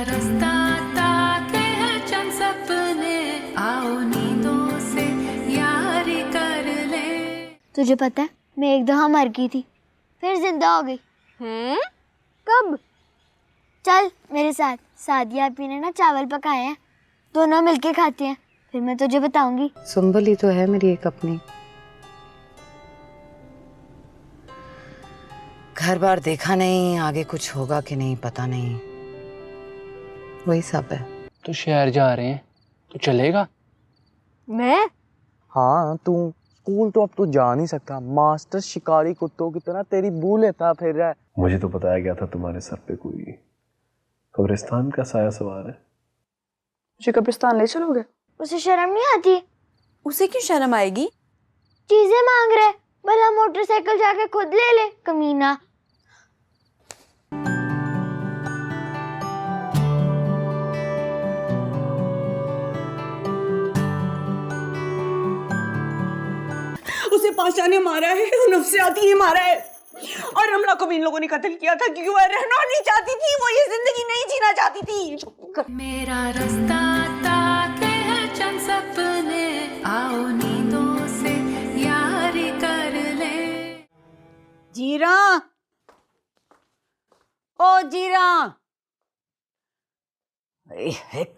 रास्ता ताके है चंद सपने, आओ नींदों से यारी कर ले। तुझे पता है मैं एक दफा मर गई थी, फिर जिंदा हो गई। कब? चल मेरे साथ, सादिया आपी ने ना चावल पकाए हैं, दोनों मिलके खाते हैं, फिर मैं तुझे बताऊंगी। सुंबल ही तो है मेरी एक अपनी। घर बार देखा नहीं, आगे कुछ होगा कि नहीं पता नहीं, वही सब है। तो शहर जा रहे हैं तो चलेगा? मैं? हाँ तू स्कूल तो अब तू जा नहीं सकता, मास्टर शिकारी कुत्तों की तरह तेरी बू लेता फिर रहा है। मुझे तो बताया गया था तुम्हारे सर पे कोई कब्रिस्तान का साया सवार है। मुझे कब्रिस्तान ले चलोगे? उसे शर्म नहीं आती? उसे क्यों शर्म आएगी? चीजें मांग रहे, भला मोटरसाइकिल जाके खुद ले ले, कमीना। उसे पाशा ने मारा है, नफसियाती ने मारा है, और हमला को भी इन लोगों ने कत्ल किया था क्योंकि वो रहना नहीं चाहती थी, वो ये जिंदगी नहीं जीना चाहती थी। मेरा रास्ता ताके है चंद सपने, आओ नींदों से यारी कर ले। जीरा, ओ जीरा,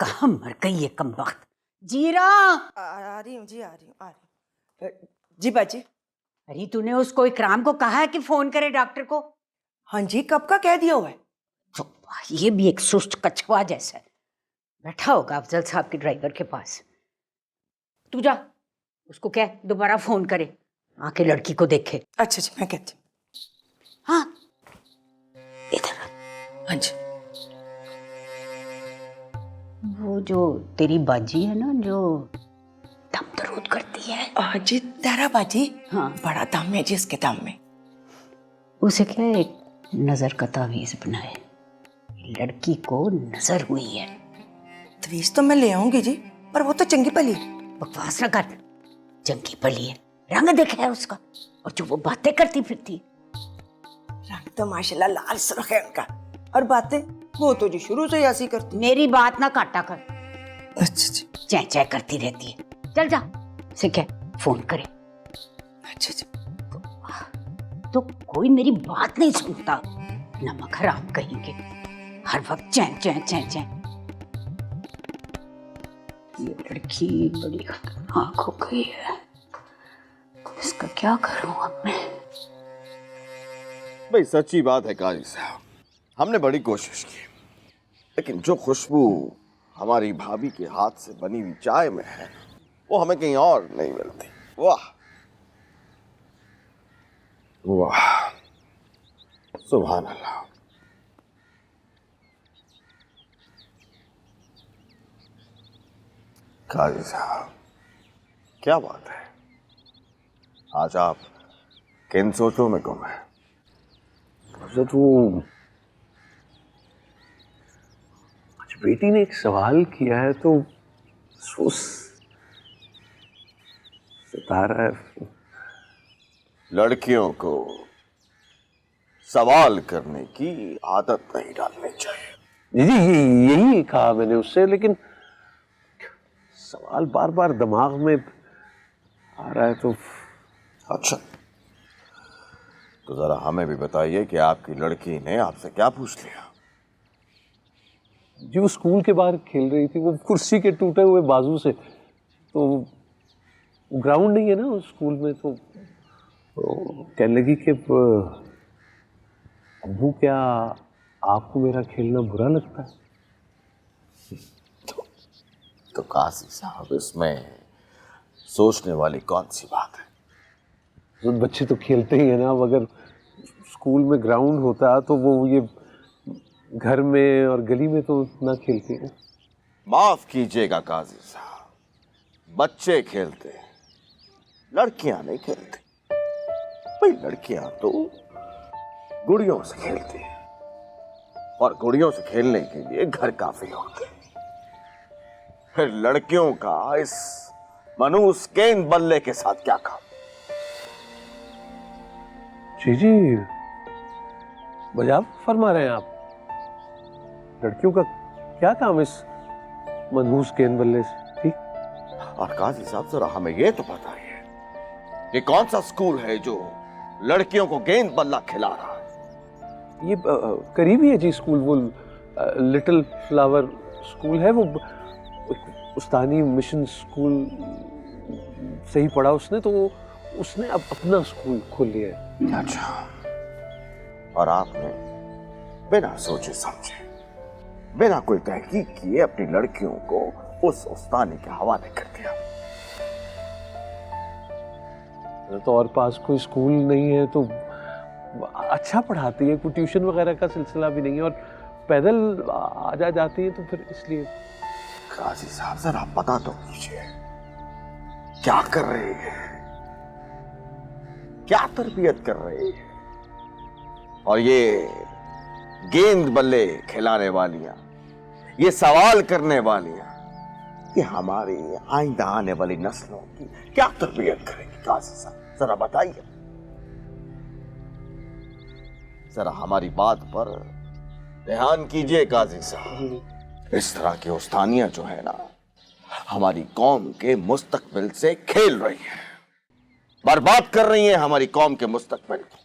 कहाँ मर गई ये कमबख्त? जीरा, आ रही हूँ जी, आ रही हूँ जी बाजी। अरे तूने उसको इकराम को कहा है कि फोन करे डॉक्टर को? हाँ जी, कब का कह दिया हुआ है। तो ये भी एक सुस्त कछुआ जैसा है, बैठा होगा अफजल साहब के ड्राइवर के पास। तू जा, उसको कह दोबारा फोन करे, आके लड़की को देखे। अच्छा जी, मैं कहती हूँ। हाँ इधर। हाँ जी। वो जो तेरी बाजी है ना, जो दम दरूद करती है। जी तारा बाजी। हाँ, बड़ा दम है जी इसके दम में। उसे क्या एक नजर का तावीज बनाए, लड़की को नजर हुई है। तवीज तो मैं ले आऊंगी जी, पर वो तो चंगी भली। बकवास न कर, चंगी भली है, रंग देखा है उसका, और जो वो बातें करती फिरती। रंग तो माशाल्लाह लाल सुर्ख है उनका, और बातें वो तो जी शुरू से ऐसी करती। मेरी बात ना काटा कर, अच्छा जी। चै चै करती रहती है। चल जा, से क्या फोन करे। अच्छा जी। तो कोई मेरी बात नहीं सुनता, नमक हराम कहेंगे, हर वक्त चैन चैन चैन चैन। ये लड़की बड़ी खतरनाक हो गई है, इसका क्या करूं अब मैं? भाई सच्ची बात है काजी साहब, हमने बड़ी कोशिश की, लेकिन जो खुशबू हमारी भाभी के हाथ से बनी हुई चाय में है वो हमें कहीं और नहीं मिलती। वाह वाह, सुभान अल्लाह। काजी साहब क्या बात है, आज आप किन सोचों में गुम हैं? मुझे तो आज बेटी ने एक सवाल किया है तो सोच सितारा है। लड़कियों को सवाल करने की आदत नहीं डालनी चाहिए। जी यही कहा मैंने उससे, लेकिन सवाल बार बार दिमाग में आ रहा है तो। अच्छा तो जरा हमें भी बताइए कि आपकी लड़की ने आपसे क्या पूछ लिया? जी वो स्कूल के बाहर खेल रही थी, वो कुर्सी के टूटे हुए बाजू से, तो ग्राउंड नहीं है ना उस स्कूल में, तो कहने लगी कि अब्बू क्या आपको मेरा खेलना बुरा लगता है? तो काजी साहब इसमें सोचने वाली कौन सी बात है? तो बच्चे तो खेलते ही है ना, अब अगर स्कूल में ग्राउंड होता तो वो ये घर में और गली में तो ना खेलते हैं। माफ कीजिएगा काजी साहब, बच्चे खेलते हैं, लड़कियां नहीं खेलती। भाई लड़कियां तो गुड़ियों से खेलती हैं, और गुड़ियों से खेलने के लिए घर काफी होते हैं। फिर लड़कियों का इस मनूस गेंद बल्ले के साथ क्या काम? जी मजाक फरमा रहे हैं आप? लड़कियों का क्या काम इस मनहूस गेंद बल्ले से? ठीक। और काजी साहब जरा हमें ये तो बताइए, ये कौन सा स्कूल है जो लड़कियों को गेंद बल्ला खिला रहा है? ये करीबी है जी स्कूल, वो लिटिल फ्लावर स्कूल है, वो उस्तानी मिशन स्कूल से ही पढ़ा उसने, तो उसने अब अपना स्कूल खोल लिया है। अच्छा, और आपने बिना सोचे समझे, बिना कोई तहकीक किए अपनी लड़कियों को उस उस्तानी के हवाले कर दिया। तो और पास कोई स्कूल नहीं है, तो अच्छा पढ़ाती है, कोई ट्यूशन वगैरह का सिलसिला भी नहीं है, और पैदल आ जा जाती है, तो फिर इसलिए। काजी साहब जरा पता तो कीजिए, क्या कर रही है, क्या तरबियत कर रही है? और ये गेंद बल्ले खिलाने वालियां, ये सवाल करने वालियां, ये हमारी आइंदा आने वाली नस्लों की क्या तरबियत करेगी? काजी साहब जरा बताइए, जरा हमारी बात पर ध्यान कीजिए काजी साहब। इस तरह की उस्तानियां जो है ना, हमारी कौम के मुस्तकबिल से खेल रही है, बर्बाद कर रही है हमारी कौम के मुस्तकबिल को।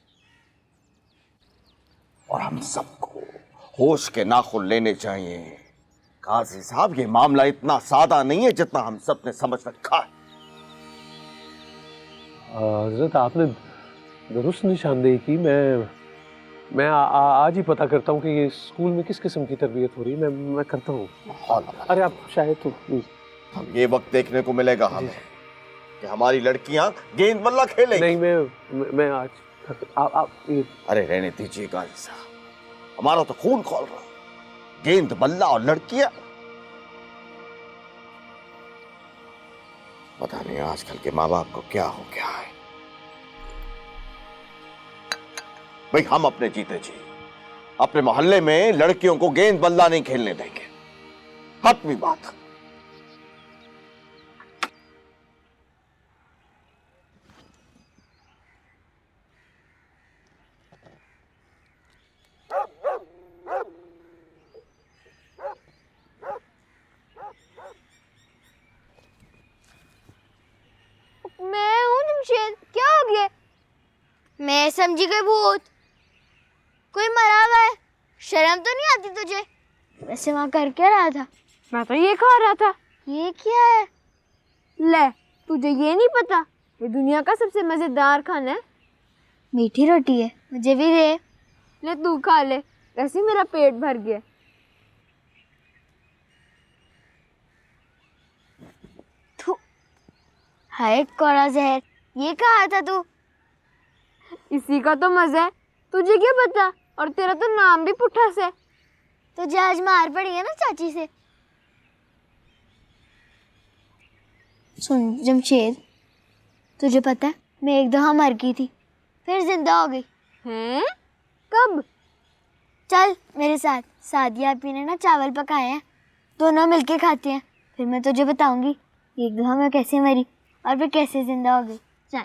और हम सबको होश के नाखुन लेने चाहिए। काजी साहब, ये मामला इतना सादा नहीं है जितना हम सब ने समझ रखा है। हजरत, आपने दुरुस्त निशानदेही की। मैं आज ही पता करता हूँ कि ये स्कूल में किस किस्म की तरबियत हो रही है। मैं करता हूँ। अरे आप शायद तो हम ये वक्त देखने को मिलेगा हमें कि हमारी लड़कियां गेंद बल्ला खेलेंगी। नहीं, मैं आज आप अरे रहने दीजिए काजी साहब, हमारा तो खून खोल रहा है। गेंद बल्ला और लड़कियां, पता नहीं आजकल के माँ बाप को क्या हो गया है। भाई, हम अपने जीते जी अपने मोहल्ले में लड़कियों को गेंद बल्ला नहीं खेलने देंगे, हतमी बात। मैं हूँ जमशेद, क्या हो गया? मैं समझी गई भूत, कोई मरा हुआ है। शर्म तो नहीं आती तुझे? वैसे वहाँ कर क्या रहा था? मैं तो ये खा रहा था। ये क्या है? ले, तुझे ये नहीं पता, ये दुनिया का सबसे मजेदार खाना है। मीठी रोटी है, मुझे भी दे। ले तू खा ले, वैसे ही मेरा पेट भर गया। हाय कौड़ा जहर, ये कहा था तू? इसी का तो मजा है, तुझे क्या पता? और तेरा तो नाम भी पुट्ठा से। तुझे आज मार पड़ी है ना चाची से। सुन जमशेद, तुझे पता है मैं एक दफा मर गई थी, फिर जिंदा हो गई। हैं? कब? चल मेरे साथ, सादिया आपी ने ना चावल पकाए हैं, दोनों मिलके खाते हैं, फिर मैं तुझे बताऊंगी एक दफा मैं कैसे मरी और फिर कैसे जिंदा हो गई। चल।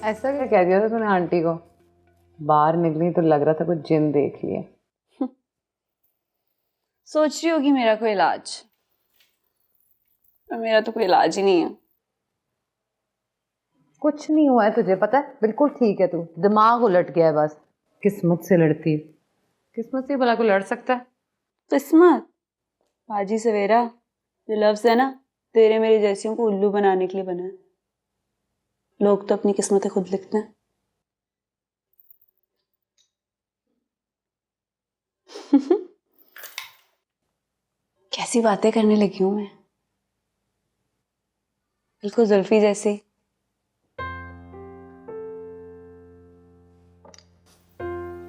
ऐसा क्या कह दिया था तूने आंटी को? बाहर निकली तो लग रहा था कुछ जिन देख लिया। सोच रही होगी मेरा कोई इलाज, पर मेरा तो कोई इलाज ही नहीं है। कुछ नहीं हुआ है तुझे पता है, बिल्कुल ठीक है तू, दिमाग उलट गया है बस। किस्मत से लड़ती है, किस्मत से भला कोई लड़ सकता है? किस्मत बाजी सवेरा, जो लफ्ज है ना, तेरे मेरे जैसियों को उल्लू बनाने के लिए बना है। लोग तो अपनी किस्मतें खुद लिखते हैं। कैसी बातें करने लगी हूं मैं, बिल्कुल जुल्फी जैसी।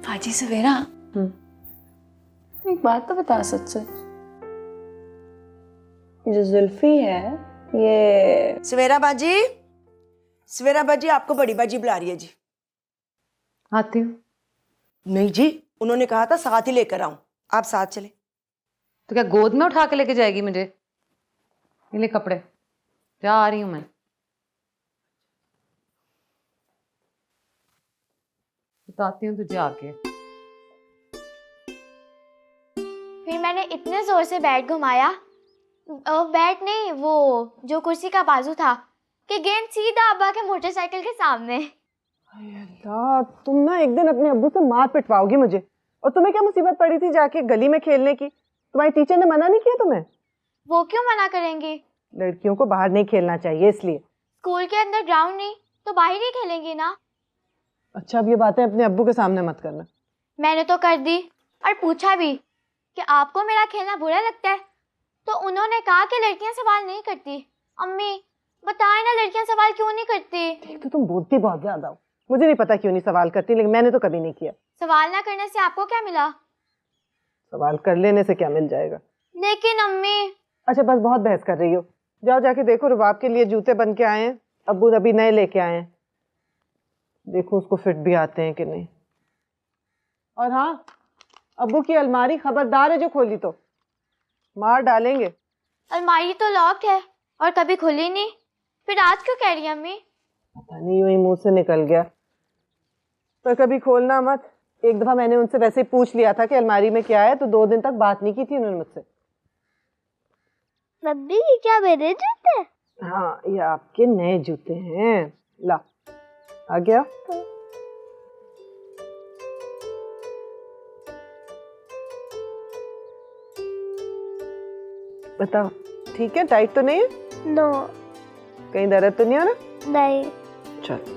बाजी सवेरा, एक बात तो बता सच सच, ये जो जुल्फी है ये सवेरा बाजी आपको बड़ी बाजी बुला रही है जी। आती हूँ। नहीं जी, उन्होंने कहा था साथ ही लेकर आऊं, आप साथ चले। तो क्या गोद में उठा के लेके जाएगी मुझे? ये ले कपड़े, जा आ रही हूँ मैं। बताती हूँ तुझे आके। फिर मैंने इतने जोर से बैट घुमाया, बैट नहीं, वो जो कुर्सी का बाजू था, कि गेंद सीधा अब्बा के मोटरसाइकिल के सामने। अल्लाह, तुम ना एक दिन अपने अब्बू से मार पिटवाओगी मुझे। और तुम्हें क्या मुसीबत पड़ी थी जाके गली में खेलने की? तुम्हारी टीचर ने मना नहीं किया तुम्हें? वो क्यों मना करेंगे? लड़कियों को बाहर नहीं खेलना चाहिए इसलिए। स्कूल के अंदर ग्राउंड नहीं तो बाहर ही खेलेंगे ना। अच्छा, अब ये बातें अपने अब्बू के सामने मत करना। मैंने तो कर दी और पूछा भी कि आपको मेरा खेलना बुरा लगता है, तो उन्होंने कहा कि लड़कियां सवाल नहीं करती। अम्मी बताए ना, लड़कियां सवाल क्यों नहीं करती? तो तुम बोलती बहुत ज्यादा हो। मुझे नहीं पता क्यों नहीं सवाल करती, लेकिन मैंने तो कभी नहीं किया। सवाल ना करने से आपको क्या मिला? सवाल कर लेने से क्या मिल जाएगा? लेकिन अम्मी। अच्छा बस, बहुत बहस कर रही हो। जाओ जाके देखो, रुबाब के लिए जूते बन के आए हैं, अब्बू अभी नए लेके आए हैं। देखो उसको फिट भी आते हैं कि नहीं। और हाँ, अब्बू की अलमारी खबरदार है जो खोली तो मार डालेंगे। अलमारी तो लॉक है और कभी खुली नहीं, फिर आज क्यों कह रही है अम्मी? पता नहीं, यूं ही मुंह से निकल गया। पर कभी खोलना मत। एक दफा मैंने उनसे वैसे ही पूछ लिया था कि अलमारी में क्या है, तो 2 दिन तक बात नहीं की थी उन्होंने मुझसे। बब्बी क्या मेरे जूते? हाँ, ये आपके नए जूते हैं। ला, आ गया। बताओ, ठीक है? टाइट तो नहीं है? नो। कहीं दर्द तो नहीं हो रहा? नहीं। चल।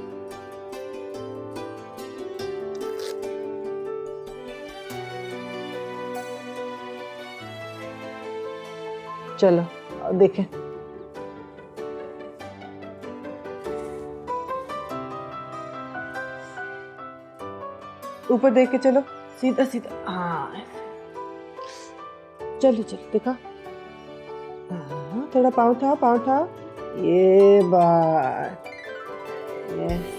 चलो देखें। ऊपर देख के चलो, सीधा सीधा। हाँ, चलो चलो, देखा? हाँ, थोड़ा पाँव उठाओ, पाँव उठाओ। ये बात, ये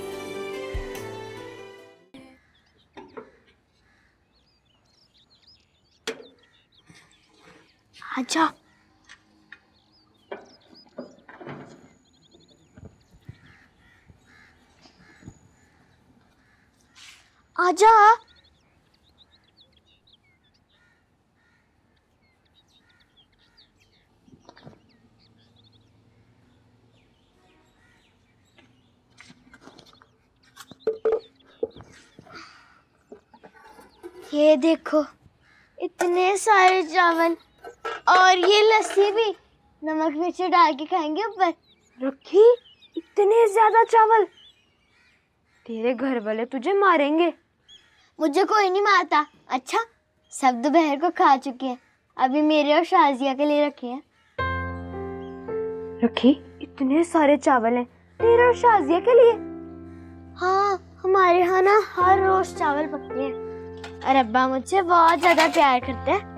अच्छा। आजा। ये देखो, इतने सारे चावल, और ये लस्सी भी नमक मिर्च डाल के खाएंगे ऊपर। रखी, इतने ज्यादा चावल? तेरे घर वाले तुझे मारेंगे। मुझे कोई नहीं मारता। अच्छा, सब दोपहर को खा चुके हैं, अभी मेरे और शाजिया के लिए रखे हैं। रखी, इतने सारे चावल हैं तेरा और शाजिया के लिए? हाँ, हमारे यहाँ ना हर रोज चावल पकते हैं और अब्बा मुझसे बहुत ज्यादा प्यार करते हैं।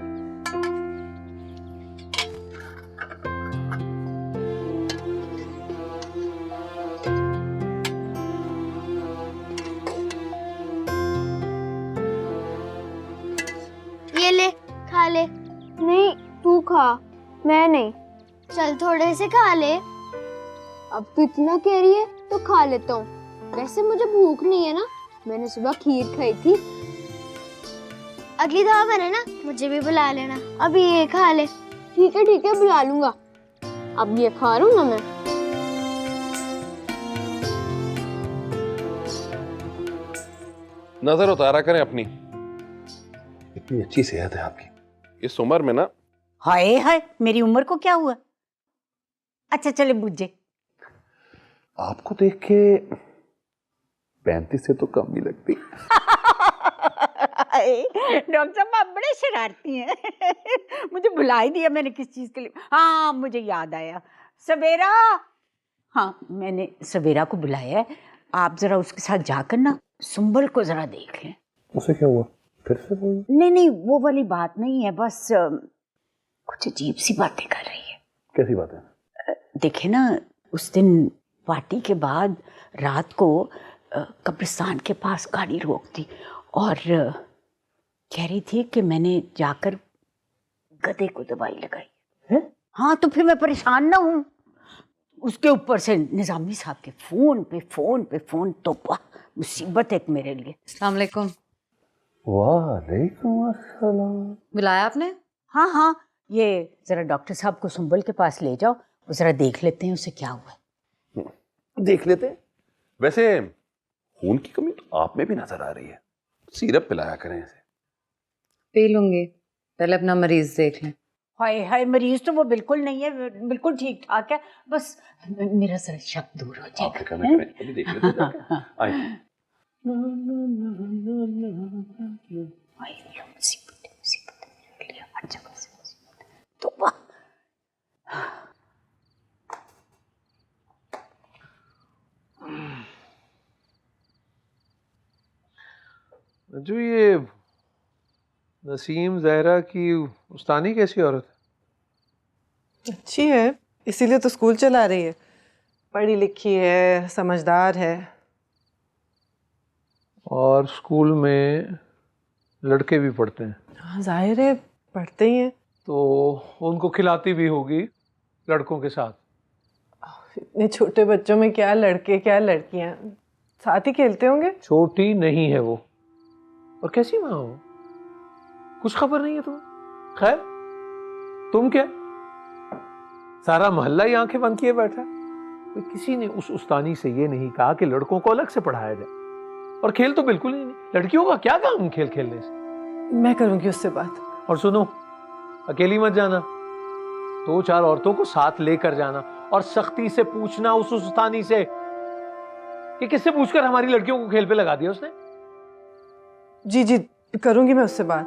ये ले, खा ले। नहीं, तू खा, मैं नहीं। चल थोड़े से खा ले। अब तू इतना कह रही है तो खा लेता हूँ। वैसे मुझे भूख नहीं है ना, मैंने सुबह खीर खाई थी। अगली दफा बने ना मुझे भी बुला लेना, अभी ये खा ले। ठीक है बुला लूंगा। अब ये खा रहा हूँ ना मैं। नजर उतारा करें अपनी, इतनी अच्छी सेहत है आपकी इस उम्र में ना। हाय हाय, मेरी उम्र को क्या हुआ? अच्छा चले बुझे। आपको देख के 35 से तो कम ही लगती। डॉक्टर साहब आप बड़े शरारती हैं। मुझे भुला ही दिया मैंने किस चीज के लिए। हाँ मुझे याद आया, सवेरा। हाँ मैंने सवेरा को बुलाया है, आप जरा उसके साथ जाकर ना सुंबल को जरा देख लें। उसे क्या हुआ? फिर से बोल। नहीं वो वाली बात नहीं है, बस कुछ अजीब सी बातें कर रही है। कैसी बात है? देखे ना, उस दिन पार्टी के बाद रात को कब्रिस्तान के पास गाड़ी रोक दी और कह रही थी कि मैंने जाकर गधे को दवाई लगाई है। हाँ तो फिर मैं परेशान ना हूँ। उसके ऊपर से निजामी साहब के फोन पे फोन, तो वाह मुसीबत एक मेरे लिए। अस्सलाम वालेकुम। वालेकुम अस्सलाम। बुलाया आपने? हाँ, ये जरा डॉक्टर साहब को सुंबल के पास ले जाओ, वो जरा देख लेते हैं उसे क्या हुआ है। देख लेते हैं। वैसे खून की कमी तो आप में भी नजर आ रही है, सिरप पिलाया करें इसे। पी लूंगी, पहले अपना मरीज देख लें। हाय मरीज तो वो बिल्कुल नहीं है, बिल्कुल ठीक ठाक है, बस मेरा सर शक दूर हो जाएगा। आप फिक्र न करें, अभी देख लेते हैं जाके। आइए। मुसीबत मेरे लिए हर जगह से मुसीबत। तो वाह जो ये नसीम ज़हरा की उस्तानी कैसी औरत है? अच्छी है, इसीलिए तो स्कूल चला रही है। पढ़ी लिखी है, समझदार है। और स्कूल में लड़के भी पढ़ते हैं? हाँ जाहिर है, पढ़ते ही हैं। तो उनको खिलाती भी होगी लड़कों के साथ? इतने छोटे बच्चों में क्या लड़के क्या लड़कियां, साथ ही खेलते होंगे। छोटी नहीं है वो। और कैसी माँ हो, कुछ खबर नहीं है तुम्हें? खैर तुम क्या, सारा मोहल्ला ही आंखें बंद किए बैठा। कोई किसी ने उस उस्तानी से ये नहीं कहा कि लड़कों को अलग से पढ़ाया जाए। और खेल तो बिल्कुल ही नहीं, लड़कियों का क्या काम खेल खेलने से। मैं करूंगी उससे बात। और सुनो, अकेली मत जाना, 2-4 औरतों को साथ लेकर जाना और सख्ती से पूछना उस उस्तानी से कि किससे पूछकर हमारी लड़कियों को खेल पे लगा दिया उसने। जी करूंगी मैं उससे बात।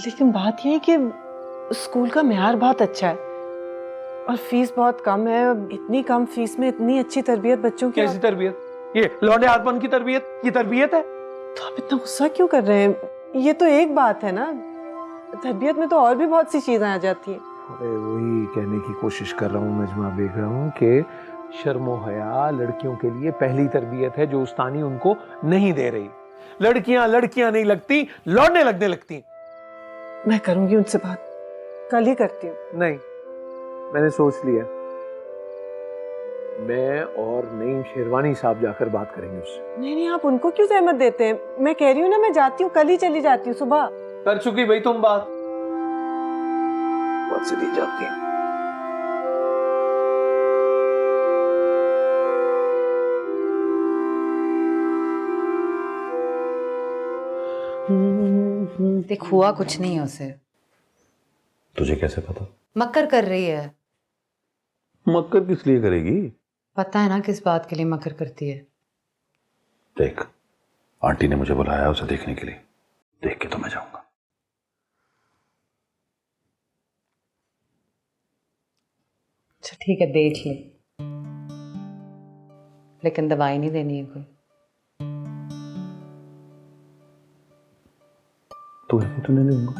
लेकिन बात यह है कि स्कूल का मेयार बहुत अच्छा है और फीस बहुत कम है। इतनी कम फीस में इतनी अच्छी तरबियत बच्चों की। कैसी तरबियत? ये लौंडे हाथपन की तरबियत, ये तरबियत है? तो आप इतना गुस्सा क्यों कर रहे हैं? ये तो एक बात है ना, तरबियत में तो और भी बहुत सी चीजें आ जाती हैं। अरे वही कहने की कोशिश कर रहा हूँ नजमा बेगम कि शर्मो हया लड़कियों के लिए पहली तरबियत है जो उस्तानी उनको नहीं दे रही। लड़कियां नहीं लगती, लौंडे लगने लगती। मैं करूंगी उनसे बात, कल ही करती हूँ। नहीं, मैंने सोच लिया, मैं और नईम शेरवानी साहब जाकर बात करेंगे उससे। नहीं आप उनको क्यों जहमत देते हैं? मैं कह रही हूँ ना, मैं जाती हूँ, कल ही चली जाती हूँ सुबह। कर चुकी भाई तुम बात चली जाती है। देख हुआ कुछ नहीं है उसे। तुझे कैसे पता? मक्कर कर रही है। मक्कर किस लिए करेगी? पता है ना किस बात के लिए मक्कर करती है। देख, आंटी ने मुझे बुलाया उसे देखने के लिए, देख के तो मैं जाऊंगा। अच्छा ठीक है, देख ले, लेकिन दवाई नहीं देनी है कोई। तुम्हें तो नहीं दूंगा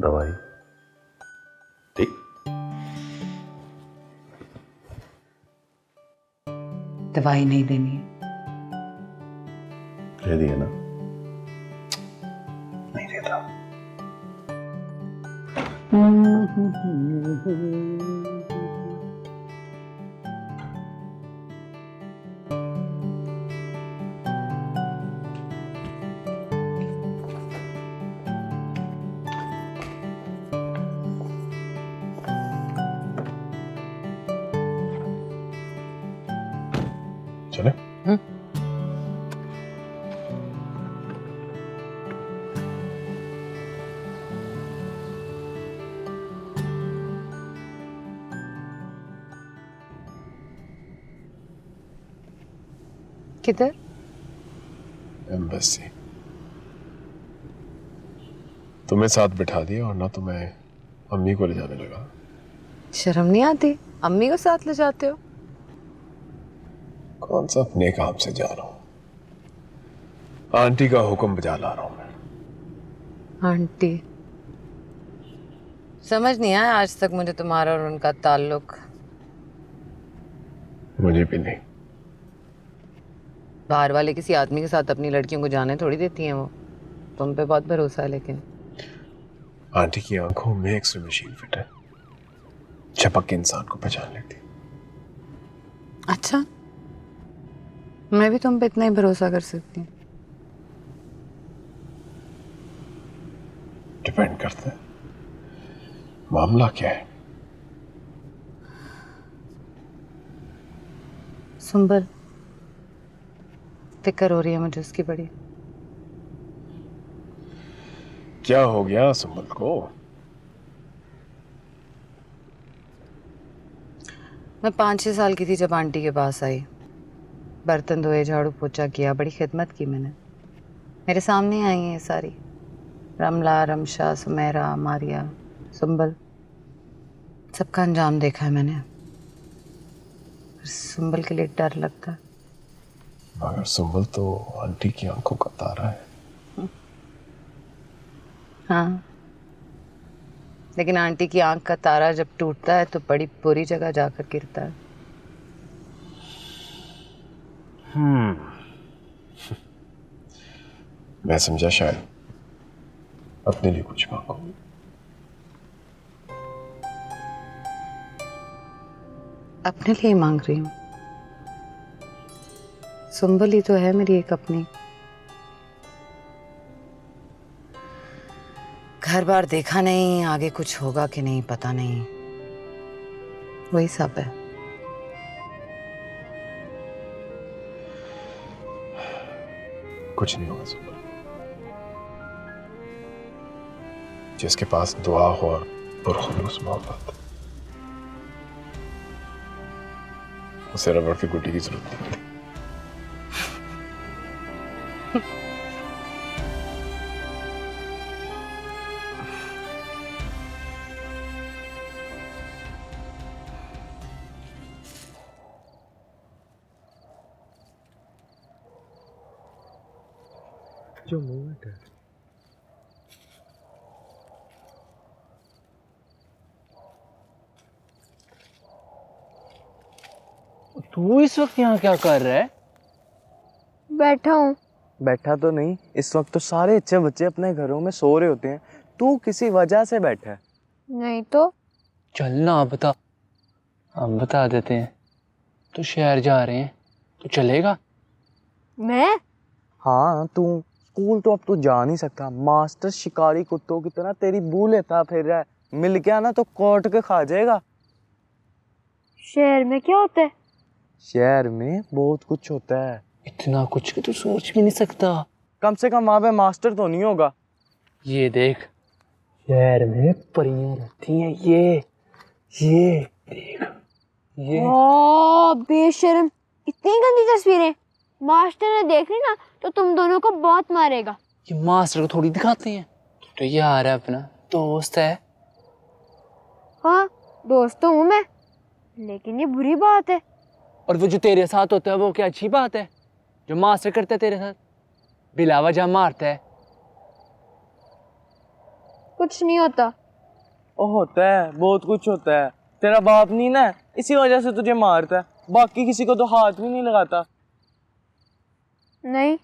दवाई, ठीक? दवाई नहीं देनी है। कह दिया ना, नहीं देता। किधर? एम्बेसी। तुम्हें साथ बिठा दिया और ना तुम्हें अम्मी को ले जाने लगा। शर्म नहीं आती? अम्मी को साथ ले जाते हो? कौन सा अपने काम से जा रहा हूं, आंटी का हुक्म बजा ला रहा हूं मैं। आंटी? समझ नहीं आया आज तक मुझे तुम्हारा और उनका ताल्लुक। मुझे भी नहीं। बाहर वाले किसी आदमी के साथ अपनी लड़कियों को जाने थोड़ी देती हैं वो। तुम पे बहुत भरोसा है लेकिन। आंटी की आंखों में एक्सरे मशीन फिट है, झपक के इंसान को पहचान लेती। अच्छा, मैं भी तुम पे इतना ही भरोसा कर सकती हूँ? डिपेंड करता है मामला क्या है। सुंबल, फिक्र हो रही है मुझे उसकी बड़ी। क्या हो गया सुंबल को? मैं 5-6 साल की थी जब आंटी के पास आई। बर्तन धोए, झाड़ू पोछा किया, बड़ी खिदमत की मैंने। मेरे सामने आई हैं सारी, रमला, रमशा, सुमेरा, मारिया, सुंबल, सबका अंजाम देखा है मैंने। सुंबल के लिए डर लगता है। मगर सुंबल तो आंटी की आंखों का तारा है। हाँ, लेकिन आंटी की आंख का तारा जब टूटता है तो बड़ी बुरी जगह जाकर गिरता है। मैं समझा शायद अपने लिए कुछ मांगो। अपने लिए मांग रही हूँ? सुंबल ही तो है मेरी एक अपनी। घर बार देखा नहीं, आगे कुछ होगा कि नहीं पता नहीं, वही सब है। कुछ नहीं होगा सुंबल। जिसके पास दुआ हो और पुरखुलूस मोहब्बत, उसे रबड़ की गुड्डी की जरूरत नहीं होती। जो मूवमेंट है तू इस वक्त यहाँ क्या कर रहा है? बैठा हूँ। बैठा तो नहीं, इस वक्त तो सारे अच्छे बच्चे अपने घरों में सो रहे होते हैं, तू किसी वजह से बैठा है। नहीं तो चल ना बता, हम बता देते हैं। तो शहर जा रहे हैं, तो चलेगा? मैं? हाँ तू, स्कूल तो अब तू जा नहीं सकता। मास्टर शिकारी कुत्तों की तरह तेरी बू लेता फिर रहा है, मिल गया ना तो कोर्ट के खा जाएगा। शहर में क्या होता है? शहर में बहुत कुछ होता है, इतना कुछ कि तू सोच भी नहीं सकता। कम से कम वहां पे मास्टर तो नहीं होगा। ये देख, शहर में परियां रहती हैं। ये देख, ये ओ बेशर्म, इतनी गंदी तस्वीरें। मास्टर ने देख ली ना तो तुम दोनों को बहुत मारेगा। ये मास्टर को थोड़ी दिखाते हैं। तो यार है अपना दोस्त है। हाँ दोस्त तो हूँ मैं, लेकिन ये बुरी बात है। और वो जो तेरे साथ होता है वो क्या अच्छी बात है? जो मास्टर करता है तेरे साथ, बिला वजह मारता है। कुछ नहीं होता। ओ होता है, बहुत कुछ होता है। तेरा बाप नहीं ना, इसी वजह से तुझे मारता है, बाकी किसी को तो हाथ भी नहीं लगाता। नहीं,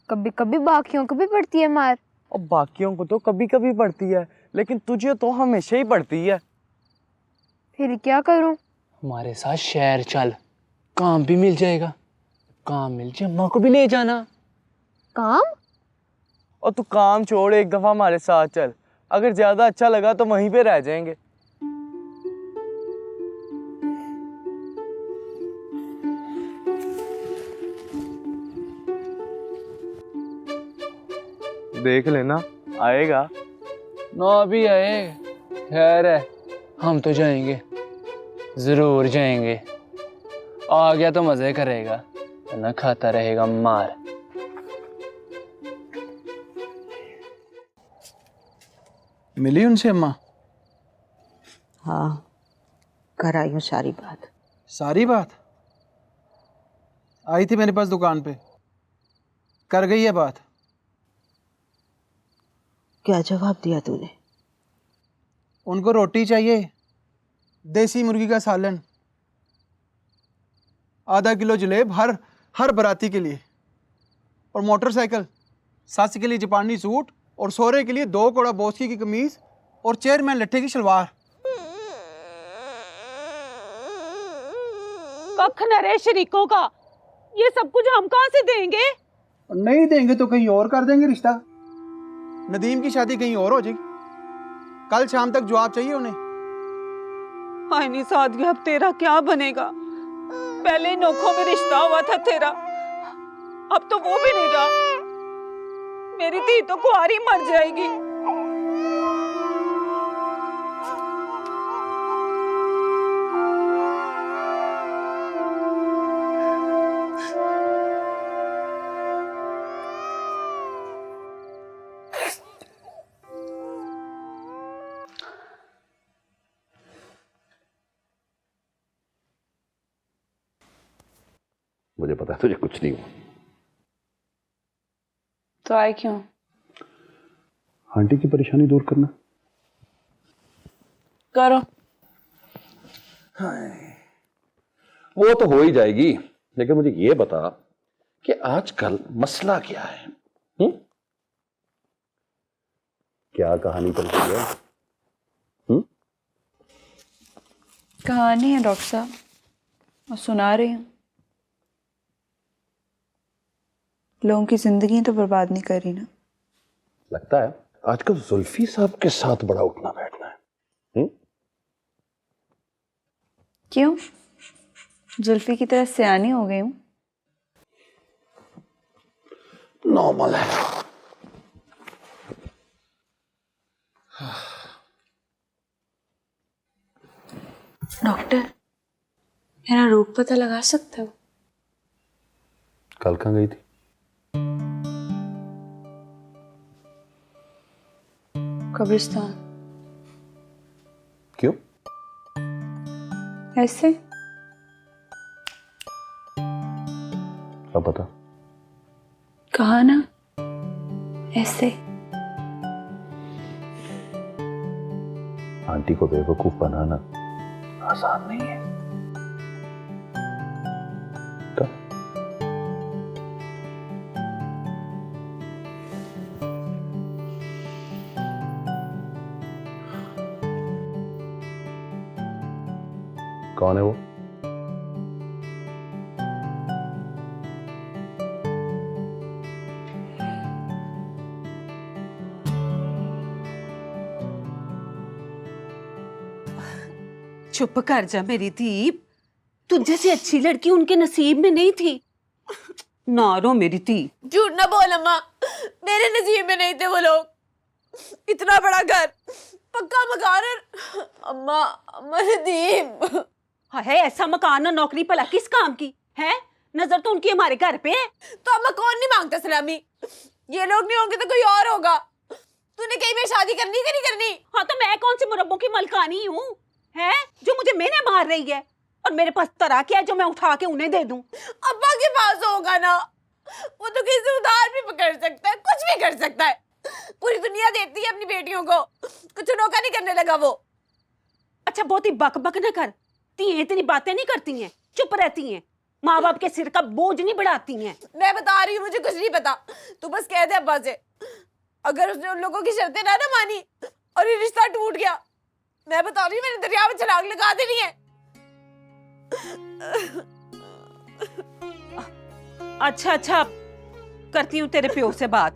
कभी कभी बाकियों को भी पड़ती है मार। और बाकियों को तो कभी कभी पड़ती है, लेकिन तुझे तो हमेशा ही पड़ती है। फिर क्या करूं? हमारे साथ शहर चल, काम भी मिल जाएगा। काम मिल जाए, अम्मा को भी ले जाना। काम? और तू काम छोड़, एक दफा हमारे साथ चल। अगर ज्यादा अच्छा लगा तो वहीं पे रह जाएंगे। देख लेना, आएगा ना भी आए, खैर है, हम तो जाएंगे, जरूर जाएंगे। आ गया तो मजे करेगा, न खाता रहेगा मार। मिली उनसे अम्मा? हाँ, कर आई हूँ सारी बात। सारी बात? आई थी मेरे पास दुकान पे, कर गई है बात? क्या जवाब दिया तूने? उनको रोटी चाहिए, देसी मुर्गी का सालन, आधा किलो जलेब हर बाराती के लिए, और मोटरसाइकिल, सास के लिए जापानी सूट, और सोहरे के लिए 2 कोड़ा बोस्की की कमीज और चेयरमैन लट्ठे की शलवार। कख न रे शरीकों का, ये सब कुछ हम कहाँ से देंगे? नहीं देंगे तो कहीं और कर देंगे रिश्ता। नदीम की शादी कहीं और हो जाएगी। कल शाम तक जवाब चाहिए उन्हें। हाय नहीं सादिया, अब तेरा क्या बनेगा? पहले नोखों में रिश्ता हुआ था तेरा, अब तो वो भी नहीं रहा। मेरी धी तो कुंवारी मर जाएगी। मुझे पता है तुझे कुछ नहीं हुआ। तो आए क्यों? आंटी की परेशानी दूर करना। करो। वो तो हो ही जाएगी, लेकिन मुझे ये बता कि आजकल मसला क्या है? क्या कहानी चल रही है? कहानी है डॉक्टर साहब, और सुना रही हूँ। लोगों की जिंदगी तो बर्बाद नहीं करी ना। लगता है आजकल जुल्फी साहब के साथ बड़ा उठना बैठना है। क्यों? जुल्फी की तरह सयानी हो गई हूँ? नॉर्मल है। डॉक्टर, मेरा रोग पता लगा सकते हो? कल कहाँ गई थी? कब्रिस्तान। क्यों? ऐसे। अब बता। कहा ना, ऐसे। आंटी को बेवकूफ बनाना आसान नहीं है। तो कौन है वो? चुप कर जा मेरी दीप, तुझे से अच्छी लड़की उनके नसीब में नहीं थी। ना रो मेरी दी। झूठ ना बोल अम्मा, मेरे नसीब में नहीं थे वो लोग। इतना बड़ा घर, पक्का मकान। अम्मा, अम्मा नदीम। है ऐसा मकान और नौकरी भला किस काम की है? नजर तो उनकी हमारे घर पे है। तो अम्मा कौन नहीं मांगता सलामी? ये लोग नहीं होंगे तो कोई और होगा। तूने कहीं में शादी करनी कि नहीं करनी? हाँ तो मैं कौन से मुरब्बों की मलकानी हूँ है जो मुझे मेने मार रही है? और मेरे पास तरा क्या है जो मैं उठा के उन्हें दे दूं? अब्बा के पास होगा ना, वो तो किसी से उधार भी पकड़ सकता है, कुछ भी कर सकता है। पूरी दुनिया देती है अपनी बेटियों को, कुछ नौका नहीं करने लगा वो। अच्छा बहुत ही बक बक न कर, तिये इतनी बातें नहीं करती हैं, चुप रहती हैं, माँ बाप के सिर का बोझ नहीं बढ़ाती हैं। मैं बता रही हूँ, मुझे कुछ नहीं पता। तू बस कह दे अब्बा से, अगर उसने उन लोगों की शर्तें ना मानी और ये रिश्ता टूट गया, मैं बता रही हूँ मैंने दरिया में छलांग लगा देनी है। अच्छा अच्छा, करती हूँ तेरे प्यो से बात।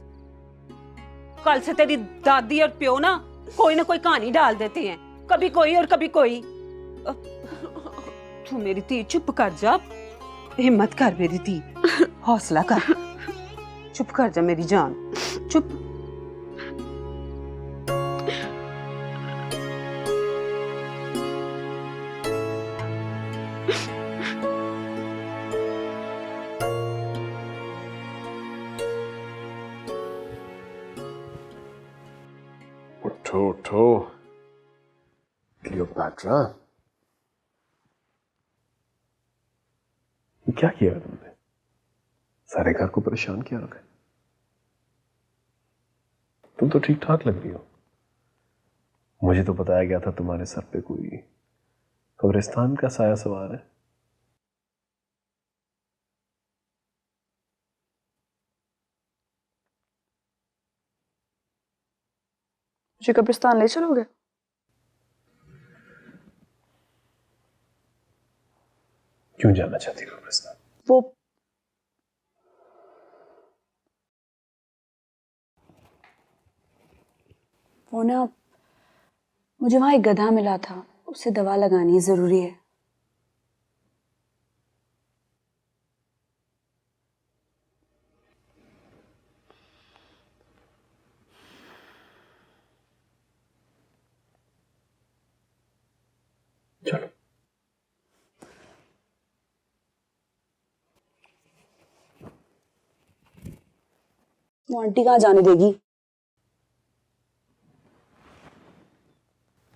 कल से तेरी दादी और प्यो ना कोई कहानी डाल देते हैं, कभी कोई और कभी कोई। तू मेरी धी चुप कर जा, हिम्मत कर मेरी धी, हौसला कर, चुप कर जा मेरी जान, चुप। उठो उठो। क्लियोपैट्रा, ये क्या किया तुमने? सारे घर को परेशान किया रखा है। तुम तो ठीक ठाक लग रही हो। मुझे तो बताया गया था तुम्हारे सर पे कोई कब्रिस्तान का साया सवार है। मुझे कब्रिस्तान ले चलोगे? क्यों जाना चाहती हो कब्रिस्तान? वो ना, मुझे वहां एक गधा मिला था, उसे दवा लगानी जरूरी है। चलो। वो आंटी कहाँ जाने देगी?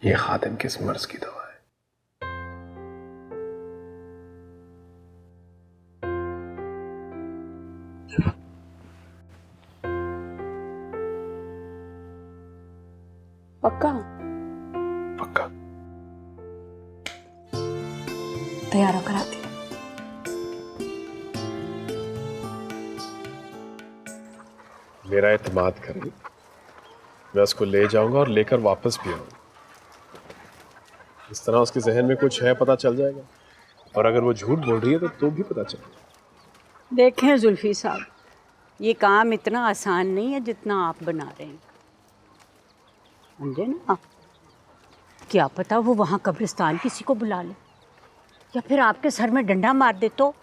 ये खातिम किस मर्ज की दवा है? पक्का? पक्का। तैयार होकर आती हूँ। मेरा एतमाद करें, मैं उसको ले जाऊंगा और लेकर वापस भी आऊंगा। इस तरह उसके जहन में कुछ है पता चल जाएगा, और अगर वो झूठ बोल रही है तो भी पता चलेगा। देखें जुल्फी साहब, ये काम इतना आसान नहीं है जितना आप बना रहे हैं, समझे ना? क्या पता वो वहाँ कब्रिस्तान किसी को बुला ले, या फिर आपके सर में डंडा मार दे तो?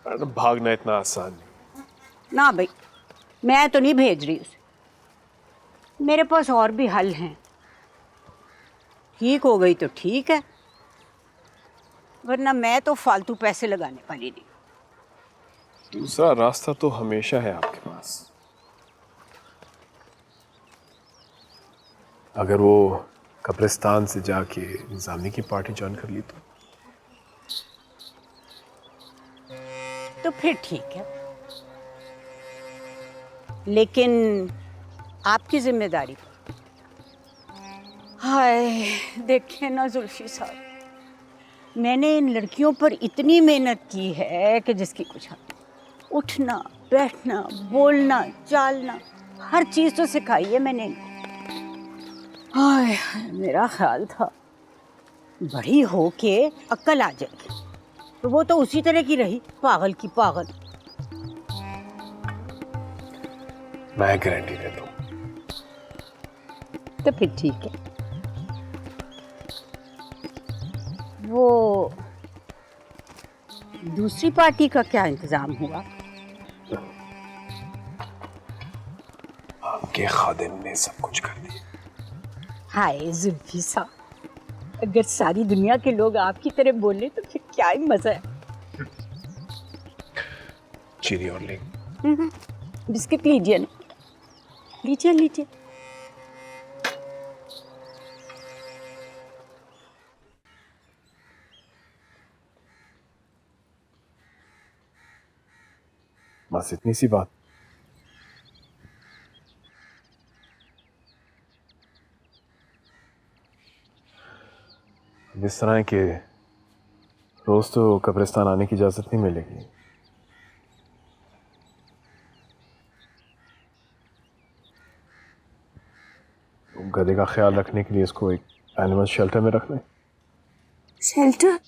भागना इतना आसान नहीं। ना भाई, मैं तो नहीं भेज रही उसे। मेरे पास और भी हल हैं। ठीक हो गई तो ठीक है, वरना मैं तो फालतू पैसे लगाने वाली नहीं। दूसरा रास्ता तो हमेशा है आपके पास। अगर वो कब्रिस्तान से जाके निजामी की पार्टी ज्वाइन कर ली तो फिर ठीक है, लेकिन आपकी जिम्मेदारी। हाय, देखिए ना जुल्फी साहब, मैंने इन लड़कियों पर इतनी मेहनत की है कि जिसकी कुछ हद नहीं। उठना, बैठना, बोलना, चालना, हर चीज़ तो सिखाई है मैंने इनको। हाय, मेरा ख्याल था बड़ी हो के अक्ल आ जाएगी, तो वो तो उसी तरह की रही, पागल की पागल। मैं गारंटी देता हूँ। तो फिर ठीक है। वो दूसरी पार्टी का क्या इंतजाम हुआ? आपके खादिम ने सब कुछ कर दिया। हाय जुल्फी साहब, अगर सारी दुनिया के लोग आपकी तरह बोले तो फिर क्या ही मजा है। चीनी और ले। बिस्किट लीजिए ना, लीजिए लीजिए। बस इतनी सी बात। इस तरह के रोज तो कब्रिस्तान आने की इजाजत नहीं मिलेगी। गधे का ख्याल रखने के लिए इसको एक एनिमल शेल्टर में रख लें। शेल्टर?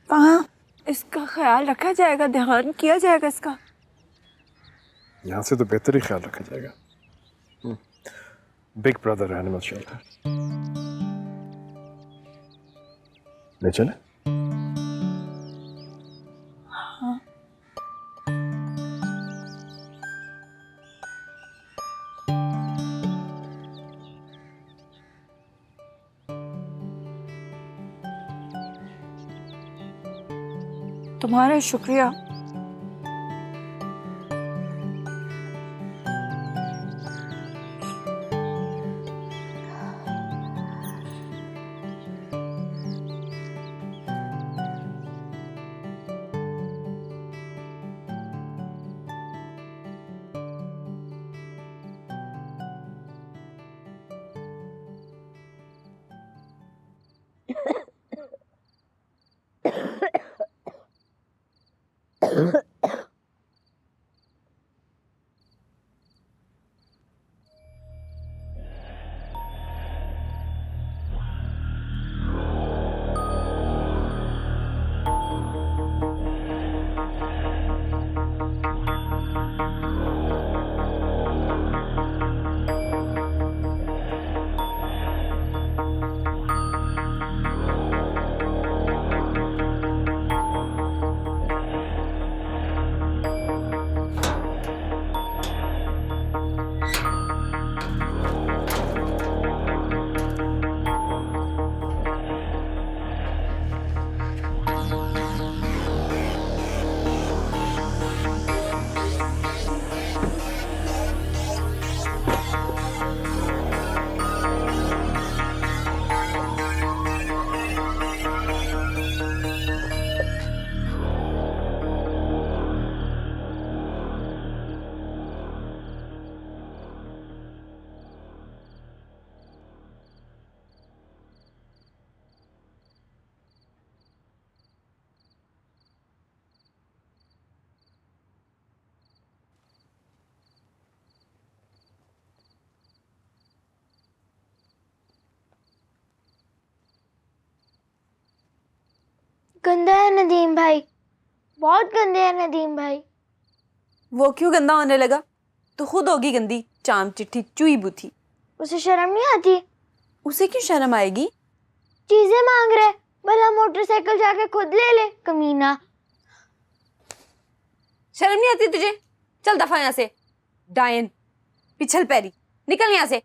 कहाँ इसका ख्याल रखा जाएगा, ध्यान किया जाएगा इसका? यहाँ से तो बेहतर ही ख्याल रखा जाएगा। बिग ब्रदर एनिमल शेल्टर ले चले? हाँ। तुम्हारा शुक्रिया। गंदा है नदीम भाई, बहुत गंदे है नदीम भाई। वो क्यों गंदा होने लगा? तू खुद होगी गंदी, चाम चिट्ठी चुई बुथी। उसे शर्म नहीं आती? उसे क्यों शर्म आएगी? चीजें मांग रहे, भला मोटरसाइकिल जाके खुद ले ले, कमीना। शर्म नहीं आती तुझे? चल दफा यहाँ से, डायन पिछल पैरी, निकल यहाँ से।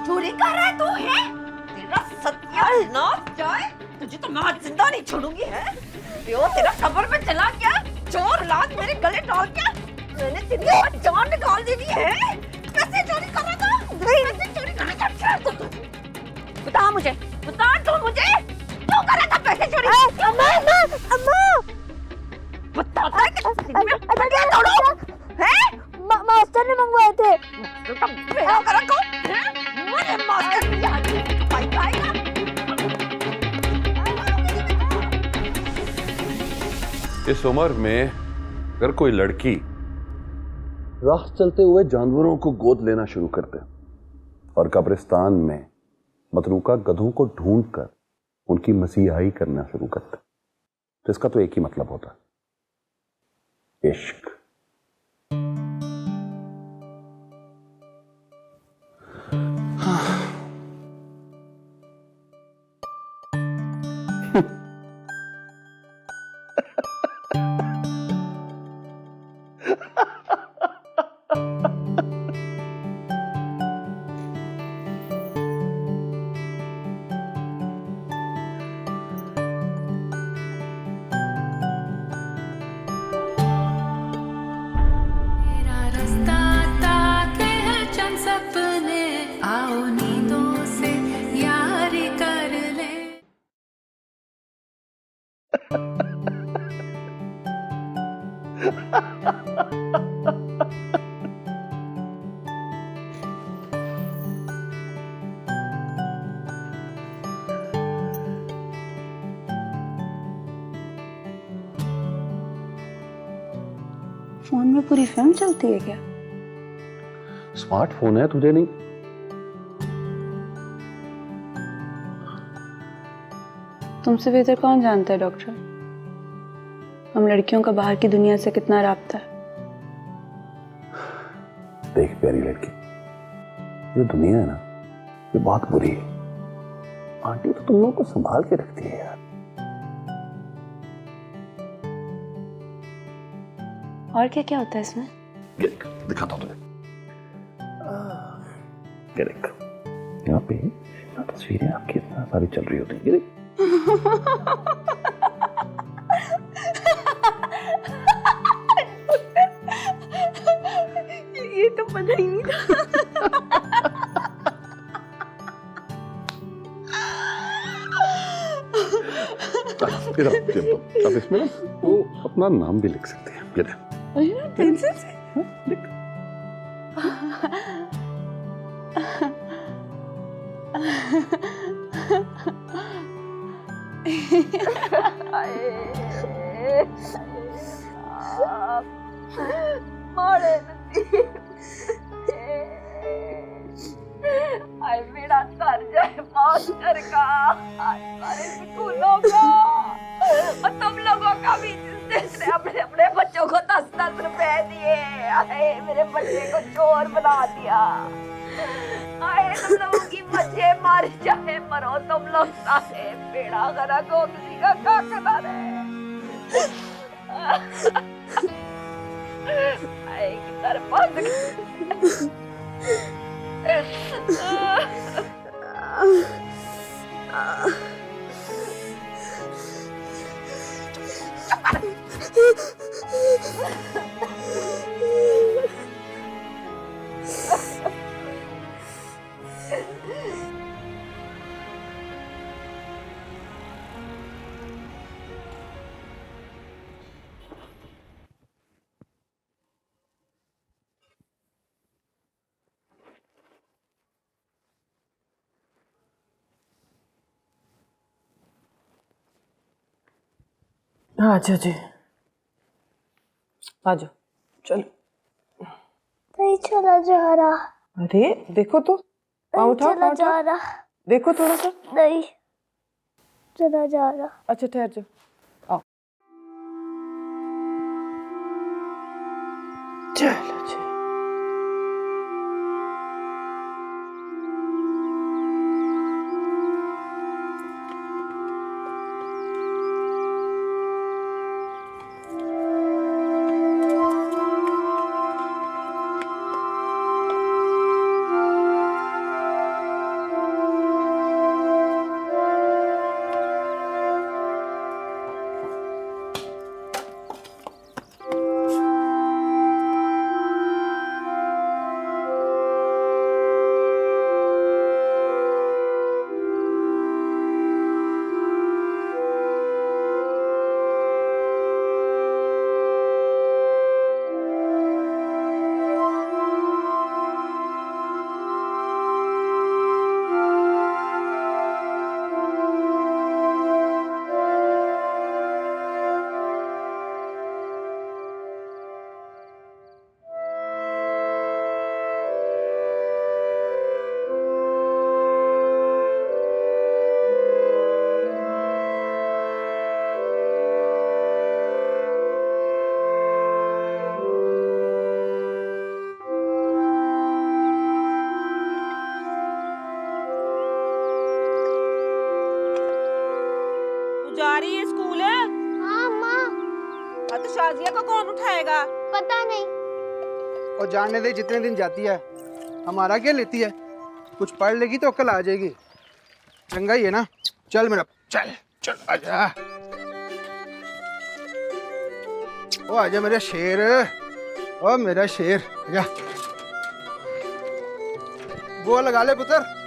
चोरी कर रहा है तू है? तेरा सत्यानाश जाए, तुझे तो मैं आज जिंदा नहीं छोड़ूंगी है। यो तेरा खबर पे चला क्या? चोर लात मेरे गले डाल क्या? मैंने तेरी आज जान निकाल दी है। कैसे चोरी कर रहा था? कैसे चोरी कर रहा था? बता मुझे, बता तू मुझे, क्यों कर रहा था पैसे चोरी? अम्मा, अम्मा, अम्मा, बता क्या तोड़ो? हैं? मास्टर ने मंगवाए थे। तो बेड़ा करा को? मुझे मास्टर की याद पाई पाएगा। इस उम्र में अगर कोई लड़की राह चलते हुए जानवरों को गोद लेना शुरू कर दे और कब्रिस्तान में मतरूका गधों को ढूंढकर उनकी मसीहाई करना शुरू कर दे, तो इसका तो एक ही मतलब होता है, इश्क। फोन में पूरी फिल्म चलती है क्या? स्मार्टफोन है, तुझे नहीं? तुमसे बेहतर कौन जानता है डॉक्टर, हम लड़कियों का बाहर की दुनिया से कितना राब्ता है। देख प्यारी लड़की, ये दुनिया है ना, ये बहुत बुरी है। आंटी तो तुम लोगों को संभाल के रखती है यार। और क्या क्या होता है इसमें? ये देख, दिखाता हूँ तुझे। ये देख, यहाँ पे ना तस्वीरें आपकी इतना सारी चल रही होती है। ये देख। ये तो पता ही नहीं था। अब इसमें ना वो अपना नाम भी लिख सकते हैं। ये देख, पेंसिल से लिख। मेरा सर जाए मास्टर का, सारे स्कूलों का और तुम लोगों का भी, जिसने अपने अपने बच्चों को 10-10 रुपए दिए। आए मेरे बच्चे को चोर बना दिया। आए तुम लोगों की बच्चे मर जाए, मरो तुम लोग सारे, बेड़ा गर्क हो किसी का क्या करना है। आए किधर फंस अच्छा जी, आ जाओ, चलो। नहीं चला जा रहा। अरे देखो तो, पाँव उठाओ, चला जा रहा। देखो थोड़ा सा। नहीं चला जा रहा। अच्छा ठहर जाओ, आओ। चलो जी। जा रही है स्कूल? हाँ माँ। तो शाजिया को कौन उठाएगा? पता नहीं। और जाने दे, जितने दिन जाती है हमारा क्या लेती है। कुछ पढ़ लेगी तो अक्ल आ जाएगी। चंगा ही है ना। चल मेरा, चल चल आजा। ओ आजा मेरा शेर, ओ मेरा शेर, आजा। वो लगा ले पुत्र।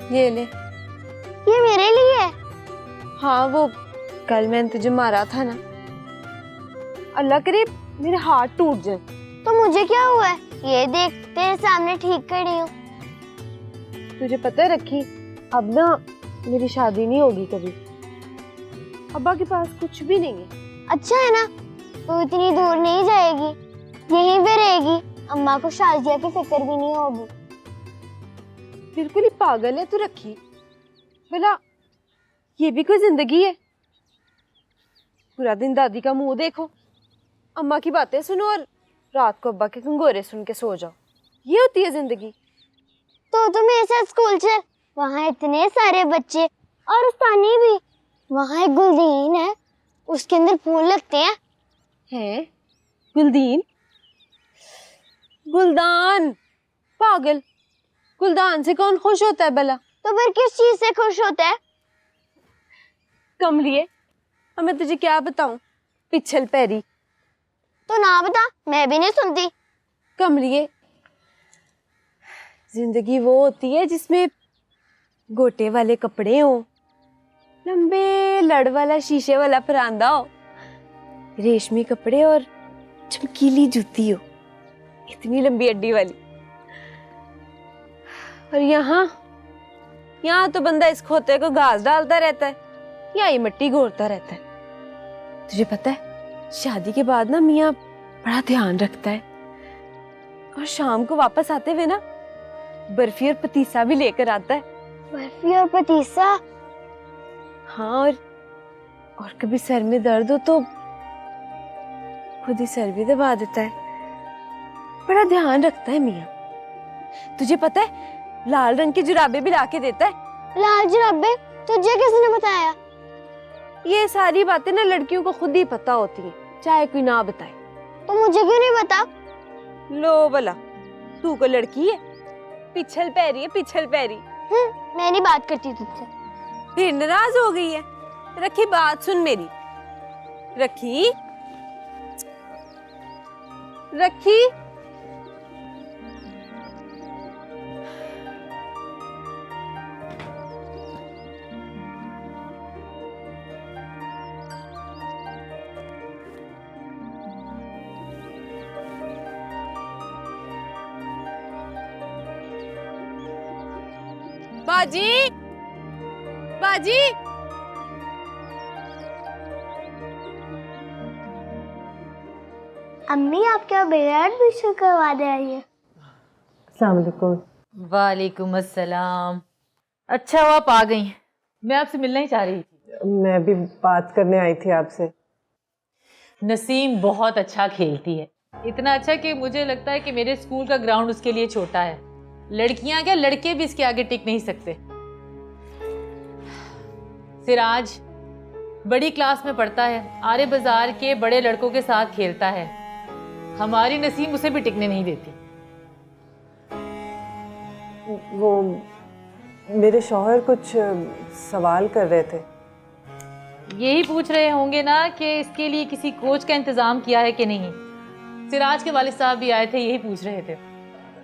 ये ले। ये मेरे लिए है? हाँ, वो कल मैंने तुझे मारा था ना, अल्लाह करे मेरे हाथ टूट जाए। तो मुझे क्या हुआ है? ये देख तेरे सामने ठीक खड़ी हूँ। तुझे पता है रखी, अब ना मेरी शादी नहीं होगी कभी। अब्बा के पास कुछ भी नहीं है। अच्छा है ना, तू इतनी दूर नहीं जाएगी, यहीं पे रहेगी। अम्मा को शाजिया की फिक्र भी नहीं होगी। बिल्कुल ही पागल है तू रखी। भला ये भी कोई जिंदगी है? पूरा दिन दादी का मुंह देखो, अम्मा की बातें सुनो और रात को अब्बा के कंगोरे सुन के सो जाओ। ये होती है जिंदगी? तो मेरे साथ स्कूल चल, वहाँ इतने सारे बच्चे और उस्तानी भी। वहाँ एक गुलदीन है, उसके अंदर फूल लगते हैं। हैं? गुलदीन? गुलदान? पागल, गुलदान से कौन खुश होता है भला? तो फिर किस चीज से खुश होता है? कमलिए, अब मैं तुझे क्या बताऊं? पिछल पैरी। तो ना बता, मैं भी नहीं सुनती। कमलिए, जिंदगी वो होती है जिसमें गोटे वाले कपड़े हो, लंबे लड़ वाला शीशे वाला परांदा हो, रेशमी कपड़े और चमकीली जूती हो, इतनी लंबी अड्डी वाली। और यहाँ तो बंदा इस खोते को घास डालता रहता है या ये मिट्टी घोरता रहता है। तुझे पता है, शादी के बाद ना मियाँ बड़ा ध्यान रखता है, और शाम को वापस आते हुए ना बर्फी और पतीसा भी लेकर आता है। बर्फी और पतीसा? हाँ, और कभी सर में दर्द हो तो खुद ही सर भी दबा देता है। बड़ा ध्यान रखता है मियाँ। तुझे पता है, लाल रंग की जुराबे भी लाके देता है। लाल जुराबे? तुझे किसने बताया? ये सारी बातें ना लड़कियों को खुद ही पता होती हैं, चाहे कोई ना बताए। तो मुझे क्यों नहीं बता? लो भला, तू को लड़की है, पिछल पैरी है, पिछल पैरी। मैं नहीं बात करती तुझसे। फिर नाराज हो गई है? रखी, बात सुन मेरी। रखी, रखी, बाजी, बाजी। अम्मी, आप क्या बेड़ा एडमिशन करवा दे रही है? अस्सलाम वालेकुम। वालेकुम अस्सलाम। अच्छा हुआ आप आ गई, मैं आपसे मिलना ही चाह रही थी। मैं भी बात करने आई थी आपसे। नसीम बहुत अच्छा खेलती है, इतना अच्छा कि मुझे लगता है कि मेरे स्कूल का ग्राउंड उसके लिए छोटा है। लड़कियां क्या, लड़के भी इसके आगे टिक नहीं सकते। सिराज बड़ी क्लास में पढ़ता है, आरे बाजार के बड़े लड़कों के साथ खेलता है। हमारी नसीम उसे भी टिकने नहीं देती। वो मेरे शौहर कुछ सवाल कर रहे थे। यही पूछ रहे होंगे ना कि इसके लिए किसी कोच का इंतजाम किया है कि नहीं। सिराज के वालिद साहब भी आए थे, यही पूछ रहे थे।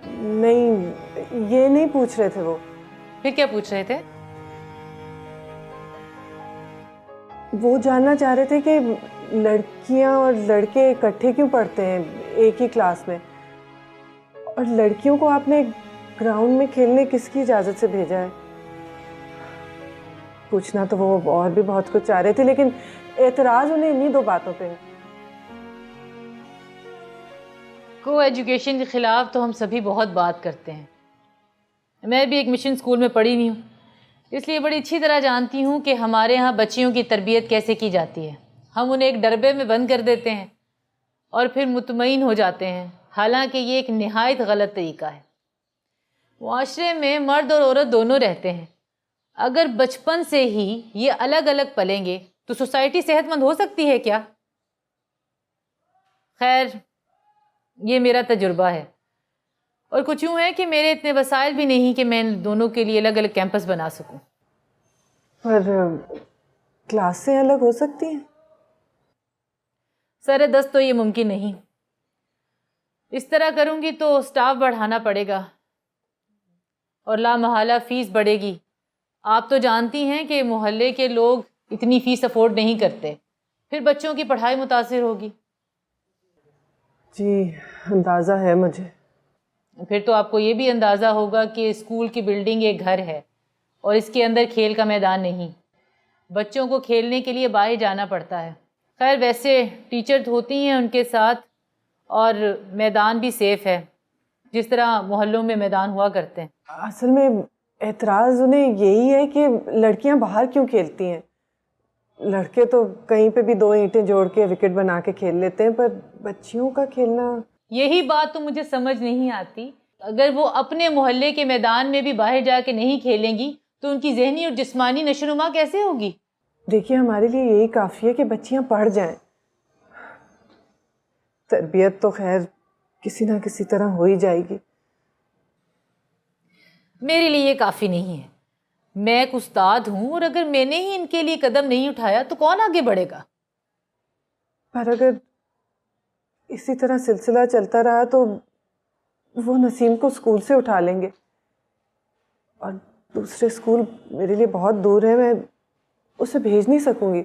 नहीं, ये नहीं पूछ रहे थे वो। फिर क्या पूछ रहे थे? वो जानना चाह रहे थे कि लड़कियां और लड़के इकट्ठे क्यों पढ़ते हैं एक ही क्लास में, और लड़कियों को आपने ग्राउंड में खेलने किसकी इजाज़त से भेजा है। पूछना तो वो और भी बहुत कुछ चाह रहे थे, लेकिन एतराज उन्हें इन्हीं दो बातों पे है। को एजुकेशन के ख़िलाफ़ तो हम सभी बहुत बात करते हैं। मैं भी एक मिशन स्कूल में पढ़ी हुई हूँ, इसलिए बड़ी अच्छी तरह जानती हूँ कि हमारे यहाँ बच्चियों की तरबियत कैसे की जाती है। हम उन्हें एक डरबे में बंद कर देते हैं और फिर मुतमईन हो जाते हैं, हालांकि ये एक निहायत गलत तरीका है। मुआशरे में मर्द और औरत दोनों रहते हैं। अगर बचपन से ही ये अलग अलग पलेंगे तो सोसाइटी सेहतमंद हो सकती है क्या? खैर, ये मेरा तजुर्बा है, और कुछ यूँ है कि मेरे इतने वसाइल भी नहीं कि मैं दोनों के लिए अलग अलग कैंपस बना सकूं। पर क्लासें अलग हो सकती हैं? सर दस्त तो ये मुमकिन नहीं। इस तरह करूंगी तो स्टाफ बढ़ाना पड़ेगा और लामहला फ़ीस बढ़ेगी। आप तो जानती हैं कि मोहल्ले के लोग इतनी फ़ीस अफोर्ड नहीं करते, फिर बच्चों की पढ़ाई मुतासिर होगी। जी, अंदाज़ा है मुझे। फिर तो आपको ये भी अंदाज़ा होगा कि स्कूल की बिल्डिंग एक घर है और इसके अंदर खेल का मैदान नहीं। बच्चों को खेलने के लिए बाहर जाना पड़ता है। खैर वैसे टीचर होती हैं उनके साथ और मैदान भी सेफ़ है, जिस तरह मोहल्लों में मैदान हुआ करते हैं। असल में एतराज़ उन्हें यही है कि लड़कियां बाहर क्यों खेलती हैं। लड़के तो कहीं पे भी 2 ईंटें जोड़ के विकेट बना के खेल लेते हैं, पर बच्चियों का खेलना, यही बात तो मुझे समझ नहीं आती। अगर वो अपने मोहल्ले के मैदान में भी बाहर जाके नहीं खेलेंगी तो उनकी जहनी और जिस्मानी नशोनुमा कैसे होगी? देखिए हमारे लिए यही काफ़ी है कि बच्चियां पढ़ जाएं। तरबियत तो खैर किसी ना किसी तरह हो ही जाएगी। मेरे लिए ये काफ़ी नहीं है। मैं एक उस्ताद हूँ और अगर मैंने ही इनके लिए कदम नहीं उठाया तो कौन आगे बढ़ेगा? पर अगर इसी तरह सिलसिला चलता रहा तो वो नसीम को स्कूल से उठा लेंगे और दूसरे स्कूल मेरे लिए बहुत दूर है, मैं उसे भेज नहीं सकूंगी।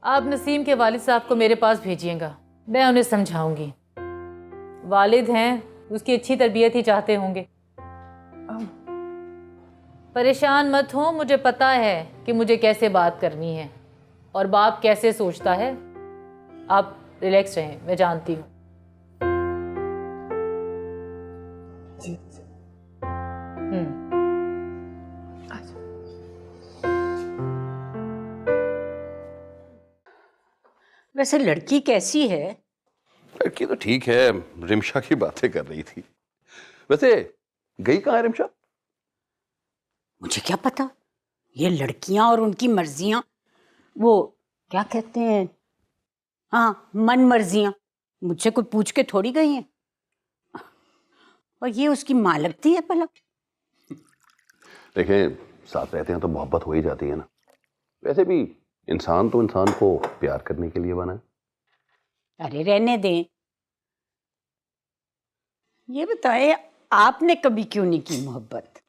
आप नसीम के वालिद साहब को मेरे पास भेजिएगा, मैं उन्हें समझाऊंगी। वालिद हैं, उसकी अच्छी तरबियत ही चाहते होंगे। परेशान मत हो, मुझे पता है कि मुझे कैसे बात करनी है और बाप कैसे सोचता है। आप रिलैक्स रहें, मैं जानती हूँ। वैसे लड़की कैसी है? लड़की तो ठीक है, रिमशा की बातें कर रही थी। वैसे गई कहाँ है रिमशा? मुझे क्या पता, ये लड़कियां और उनकी मर्जियां, वो क्या कहते हैं, हाँ मन मर्जियां, मुझसे कोई पूछ के थोड़ी गई हैं। और ये उसकी माँ लगती है भला। देखें, साथ रहते हैं तो मोहब्बत हो ही जाती है ना। वैसे भी इंसान तो इंसान को प्यार करने के लिए बना है। अरे रहने दें। ये बताए आपने कभी क्यों नहीं की मोहब्बत?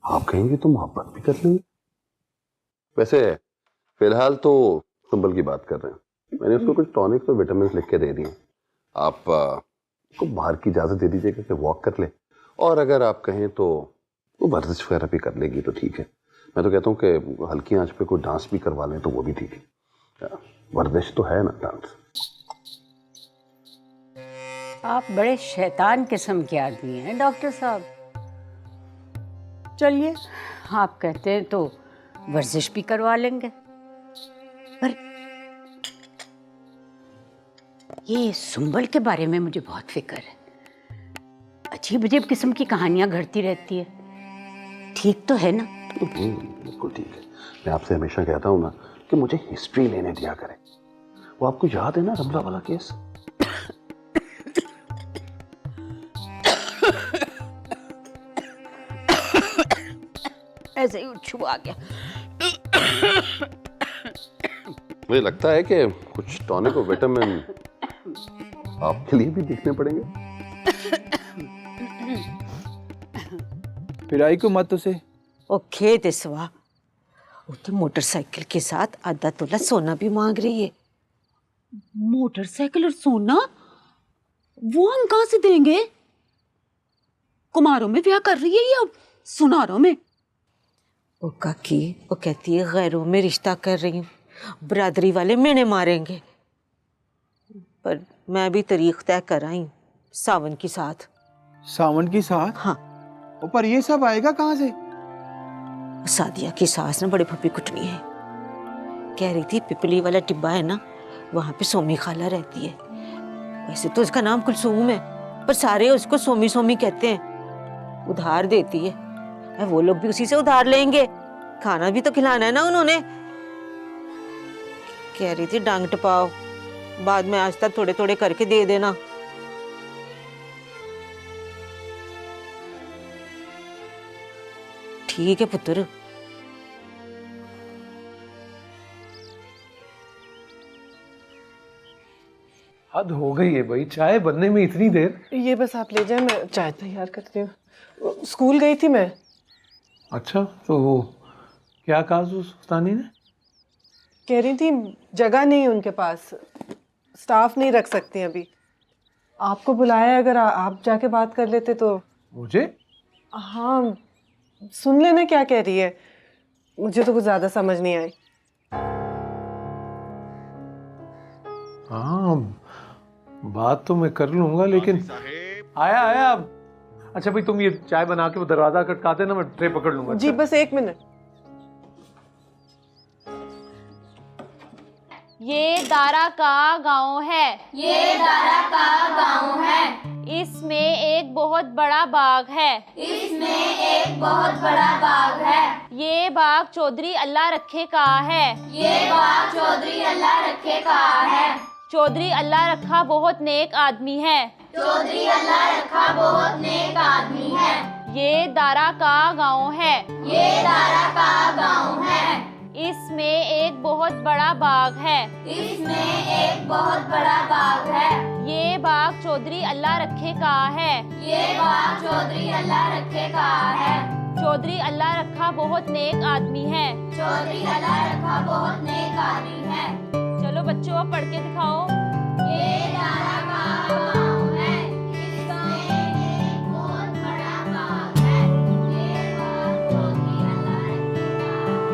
आप कहेंगे तो मोहब्बत भी कर लेंगे। वैसे फिलहाल तो संबल की बात कर रहे हैं। मैंने उसको कुछ टॉनिक्स और विटामिन लिख के दे दिए। आप को बाहर की इजाजत दे दीजिएगा कि वॉक कर ले, और अगर आप कहें तो वो वर्जिश वगैरह भी कर लेगी तो ठीक है। मैं तो कहता हूँ कि हल्की आंच पे कोई डांस भी करवा लें तो वो भी ठीक है। वर्जिश तो है ना डांस। आप बड़े शैतान किस्म के आदमी हैं डॉक्टर साहब। चलिए, आप कहते हैं तो वर्जिश भी करवा लेंगे। पर ये सुंबल के बारे में मुझे बहुत फिक्र है। अजीब अजीब किस्म की कहानियां घड़ती रहती है। ठीक तो है ना? बिल्कुल ठीक है। मैं आपसे हमेशा कहता हूँ ना कि मुझे हिस्ट्री लेने दिया करें। वो आपको याद है ना रमला वाला केस? ऐसे ही उछू आ गया। मुझे लगता है कि कुछ टॉनिक और विटामिन आपके लिए भी देखने पड़ेंगे। फिर आई को मत उसे। ओ खेत इसवा, वो तो मोटरसाइकिल के साथ आधा तोला सोना भी मांग रही है। मोटरसाइकिल और सोना वो हम कहाँ से देंगे? कुमारों में ब्याह कर रही है या सुनारों में? ओ काकी, वो कहती है गैरों में रिश्ता कर रही हूँ, बरादरी वाले मेने मारेंगे। पर मैं भी तारीख तय कर आई हूँ, सावन की साथ। सावन की साथ? हाँ। पर ये सब आएगा कहाँ से? सादिया की सास ने बड़े फपी कुटनी है। कह रही थी पिपली वाला टिब्बा है ना, वहाँ पे सोमी खाला रहती है। वैसे तो उसका नाम कुलसूम है, पर सारे उसको सोमी सोमी कहते हैं। उधार देती है, वो लोग भी उसी से उधार लेंगे। खाना भी तो खिलाना है ना उन्होंने। कह रही थी डांग टपाओ, बाद में आज तक थोड़े थोड़े करके दे देना। ठीक है पुत्र। हद हो गई है भाई, चाय बनने में इतनी देर। ये बस आप ले जाए, मैं चाय तैयार करती हूँ। स्कूल गई थी मैं। अच्छा, तो वो क्या कहा उस उस्तानी ने? कह रही थी जगह नहीं उनके पास, स्टाफ नहीं रख सकती अभी। आपको बुलाया है, अगर आप जाके बात कर लेते तो। मुझे? हाँ, सुन लेना क्या कह रही है। मुझे तो कुछ ज्यादा समझ नहीं आई। हाँ, बात तो मैं कर लूंगा, लेकिन आया आया। अच्छा भाई, तुम ये चाय बना के वो दरवाजा खटका देना, मैं ट्रे पकड़ लूंगा। जी बस 1 मिनट। ये दारा का गांव है। ये दारा का गांव है। इसमें एक बहुत बड़ा बाग है। इसमें एक बहुत बड़ा बाग है। ये बाग चौधरी अल्लाह रखे का है। ये बाग चौधरी अल्लाह रखे का है। चौधरी अल्लाह रखा बहुत नेक आदमी है। चौधरी अल्लाह रखा बहुत नेक आदमी है। ये दारा का गांव है। ये दारा का गांव है। इसमें एक बहुत बड़ा बाग है। इसमें एक बहुत बड़ा बाग है। ये बाग चौधरी अल्लाह रखे का है। ये बाग चौधरी अल्लाह रखे का है। चौधरी अल्लाह रखा बहुत नेक आदमी है। चौधरी अल्लाह रखा बहुत नेक आदमी है। चलो बच्चों, अब पढ़ के दिखाओ। ये दारा का गांव है। इसमें एक बहुत बड़ा बाग है। ये बाग चौधरी अल्लाह रखे का है।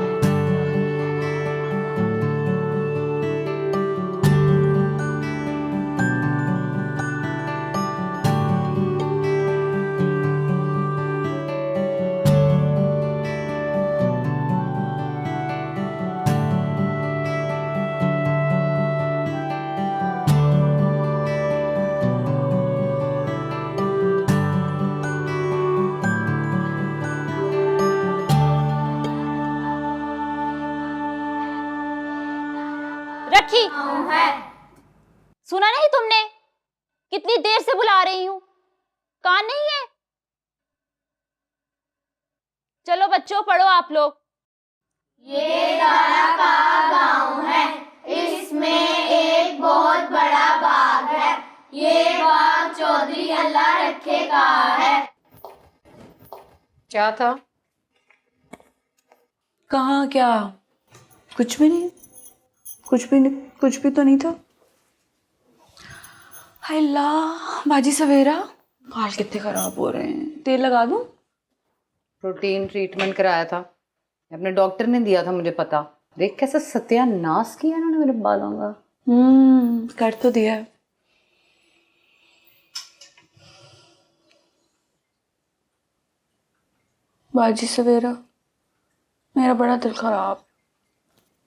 रखी सुना नहीं तुमने? कितनी देर से बुला रही हूँ, कान नहीं है? चलो बच्चों, पढ़ो आप लोग। ये दारा का गांव है। इसमें एक बहुत बड़ा बाग है। ये बाग चौधरी अल्लाह रखे का है। क्या था? कहाँ क्या? कुछ भी नहीं, कुछ भी तो नहीं था। हाय अल्लाह, बाजी सवेरा, बाल कितने खराब हो रहे हैं। तेल लगा दूं? प्रोटीन ट्रीटमेंट कराया था, अपने डॉक्टर ने दिया था, मुझे पता। देख कैसा सत्यानाश किया इन्होंने मेरे बालों का। कर तो दिया है। बाजी सवेरा, मेरा बड़ा दिल खराब,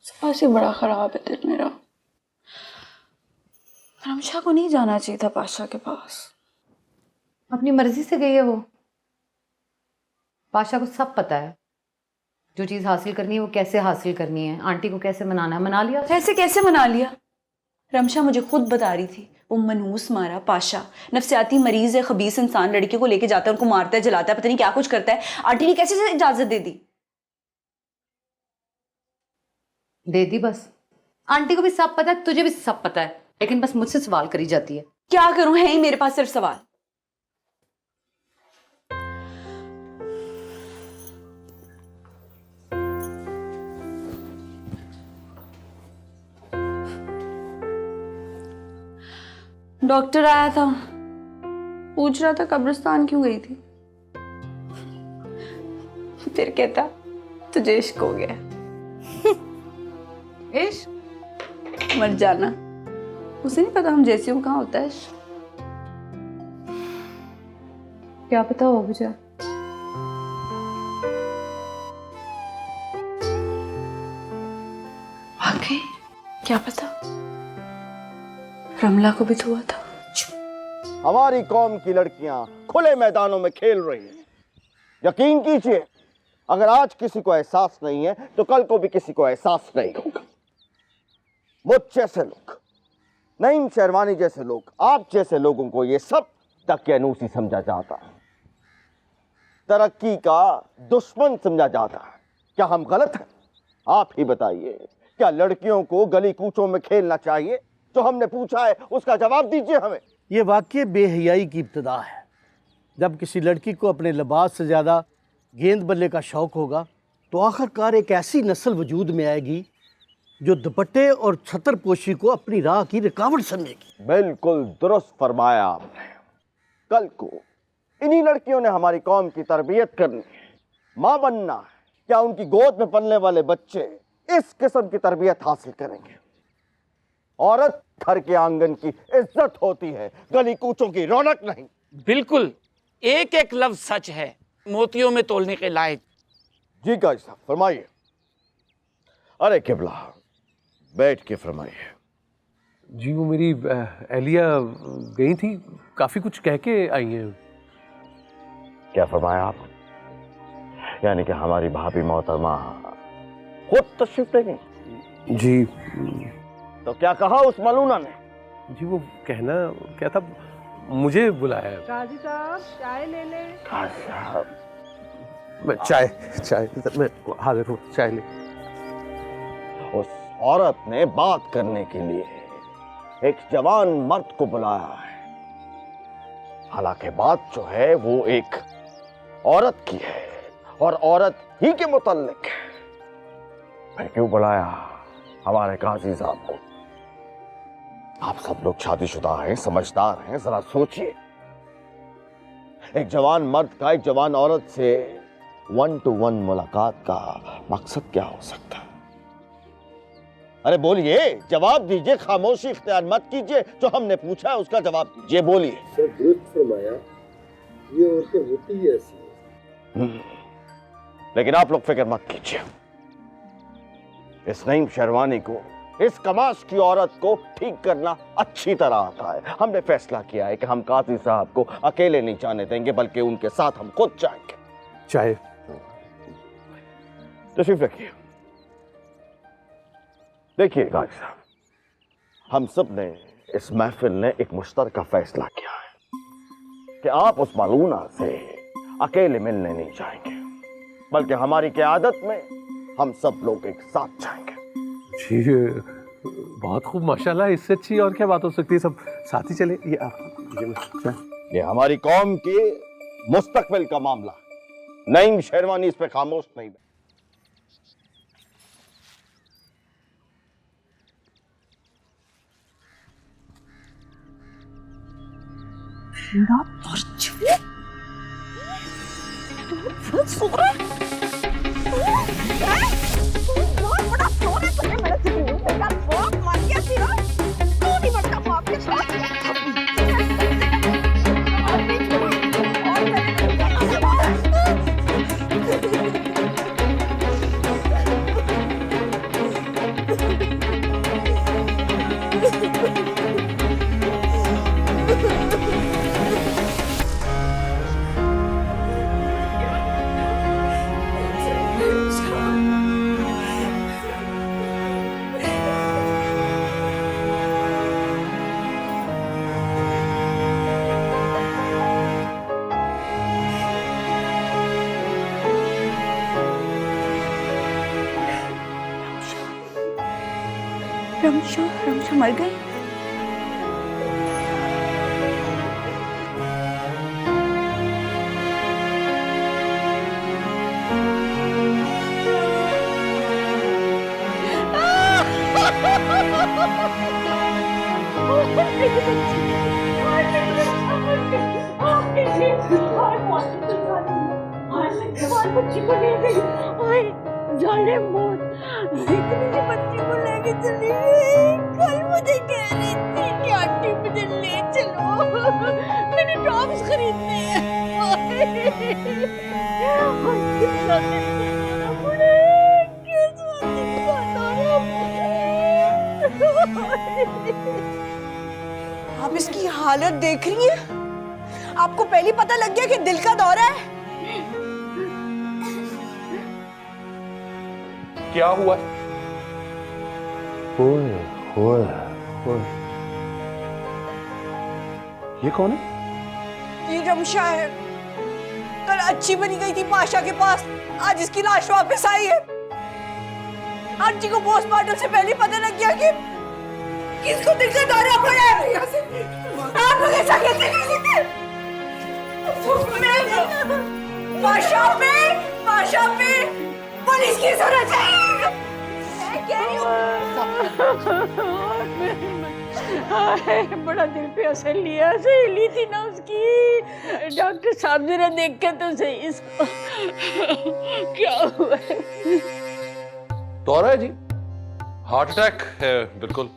सफा से बड़ा खराब है दिल मेरा। रमशा को नहीं जाना चाहिए था पाशा के पास। अपनी मर्जी से गई है वो। पाशा को सब पता है, जो चीज़ हासिल करनी है वो कैसे हासिल करनी है, आंटी को कैसे मनाना है। मना लिया। ऐसे कैसे मना लिया? रमशा मुझे खुद बता रही थी, वो मनहूस मारा पाशा नफ्सियाती मरीज है, खबीस इंसान, लड़की को लेके जाता है, उनको मारता है, जलाता है, पता नहीं क्या कुछ करता है। आंटी ने कैसे इजाजत दे दी? दे दी बस। आंटी को भी सब पता है, तुझे भी सब पता है, लेकिन बस मुझसे सवाल करी जाती है। क्या करूं, है ही मेरे पास सिर्फ सवाल। डॉक्टर आया था, पूछ रहा था कब्रिस्तान क्यों गई थी। फिर कहता तुझे इश्क हो गया। इश्क? मर जाना, उसे नहीं पता हम जैसे हो कहाँ होता है इश्क। क्या पता हो मुझे। वाकई क्या पता, रमला को भी तो हुआ था। हमारी कौम की लड़कियां खुले मैदानों में खेल रही हैं। यकीन कीजिए, अगर आज किसी को एहसास नहीं है तो कल को भी किसी को एहसास नहीं होगा। मुझ जैसे लोग, नईम शेरवानी जैसे लोग, आप जैसे लोगों को ये सब दकियानूसी समझा जाता है, तरक्की का दुश्मन समझा जाता है। क्या हम गलत हैं? आप ही बताइए, क्या लड़कियों को गली कूचों में खेलना चाहिए? जो हमने पूछा है उसका जवाब दीजिए हमें। ये वाकई बेहयाई की इब्तिदा है। जब किसी लड़की को अपने लिबास से ज़्यादा गेंद बल्ले का शौक़ होगा तो आखिरकार एक ऐसी नस्ल वजूद में आएगी जो दुपट्टे और छतर पोशी को अपनी राह की रुकावट समझेगी। बिल्कुल दुरुस्त फरमाया आपने। कल को इन्हीं लड़कियों ने हमारी कौम की तरबियत करनी है, माँ बनना है। क्या उनकी गोद में पलने वाले बच्चे इस किस्म की तरबियत हासिल करेंगे? औरत घर के आंगन की इज्जत होती है, गली कूचों की रौनक नहीं। बिल्कुल, एक एक लफ्ज सच है, मोतियों में तोलने के लायक। जी गाजी साहब फरमाइए। अरे किबला, बैठ के फरमाइए। जी वो मेरी एलिया गई थी, काफी कुछ कह के आई हैं। क्या फरमाया आप? यानी कि हमारी भाभी मोहतरमा खुद तशरीफ ले गई? जी। तो क्या कहा उस मलूना ने? जी वो कहना क्या था, मुझे बुलाया। काजी साहब चाय ले ले। काजी साहब, मैं चाय मैं हाजिर हूँ, चाय ले। उस औरत ने बात करने के लिए एक जवान मर्द को बुलाया है। हालांकि बात जो है वो एक औरत की है और औरत ही के मुतल्लिक है। मैं क्यों बुलाया हमारे काजी साहब को? आप सब लोग शादीशुदा हैं, समझदार हैं, जरा सोचिए। एक जवान मर्द का एक जवान औरत से 1-to-1 मुलाकात का मकसद क्या हो सकता है? अरे बोलिए, जवाब दीजिए, खामोशी इख्तियार मत कीजिए। जो हमने पूछा है उसका जवाब दीजिए, बोलिए। सर दुरुस्त फरमाया, ये औरतें होती ही ऐसी हैं। लेकिन आप लोग फिक्र मत कीजिए, इस नईम शेरवानी को, इस कमाश की औरत को ठीक करना अच्छी तरह आता है। हमने फैसला किया है कि हम काजी साहब को अकेले नहीं जाने देंगे, बल्कि उनके साथ हम खुद जाएंगे। चाय तशरीफ रखिए। देखिए गाजी साहब, हम सब ने, इस महफिल ने एक मुश्तरका फैसला किया है कि आप उस मालूना से अकेले मिलने नहीं जाएंगे, बल्कि हमारी क़यादत में हम सब लोग एक साथ जाएंगे। जी बहुत खूब, माशाल्लाह, इससे अच्छी और क्या बात हो सकती है। सब साथ ही चले। ये हमारी कौम के मुस्तकबिल का मामला है। नईम शेरवानी इस पे खामोश नहीं। रमशा मर गई। बच्ची को ले गई, जाने मौत, इतनी सी बच्ची को लेके चली गई। कल मुझे कह रही थी कि आंटी मुझे ले चलो, मैंने टॉप्स खरीदने हैं। आप इसकी हालत देख रही हैं? आपको पहले पता लग गया कि दिल का दौरा है? क्या हुआ? ये कौन है? ये रमशा है। कल अच्छी बनी गई थी पाशा के पास, आज इसकी लाश वापस आई है। आंटी को पोस्टमार्टम से पहले पता लग गया कि किसको दिल का दौरा पड़ा है। आप लोग ऐसा कैसे कर सकते हैं? पाशा पे पुलिस की जरूरत है। कह रही हाय, बड़ा दिल पे असर लिया, सहेली थी ना उसकी। डॉक्टर साहब जरा देख के तो सही इसको क्या हुआ है? तो आ रहा है जी, हार्ट अटैक है बिल्कुल।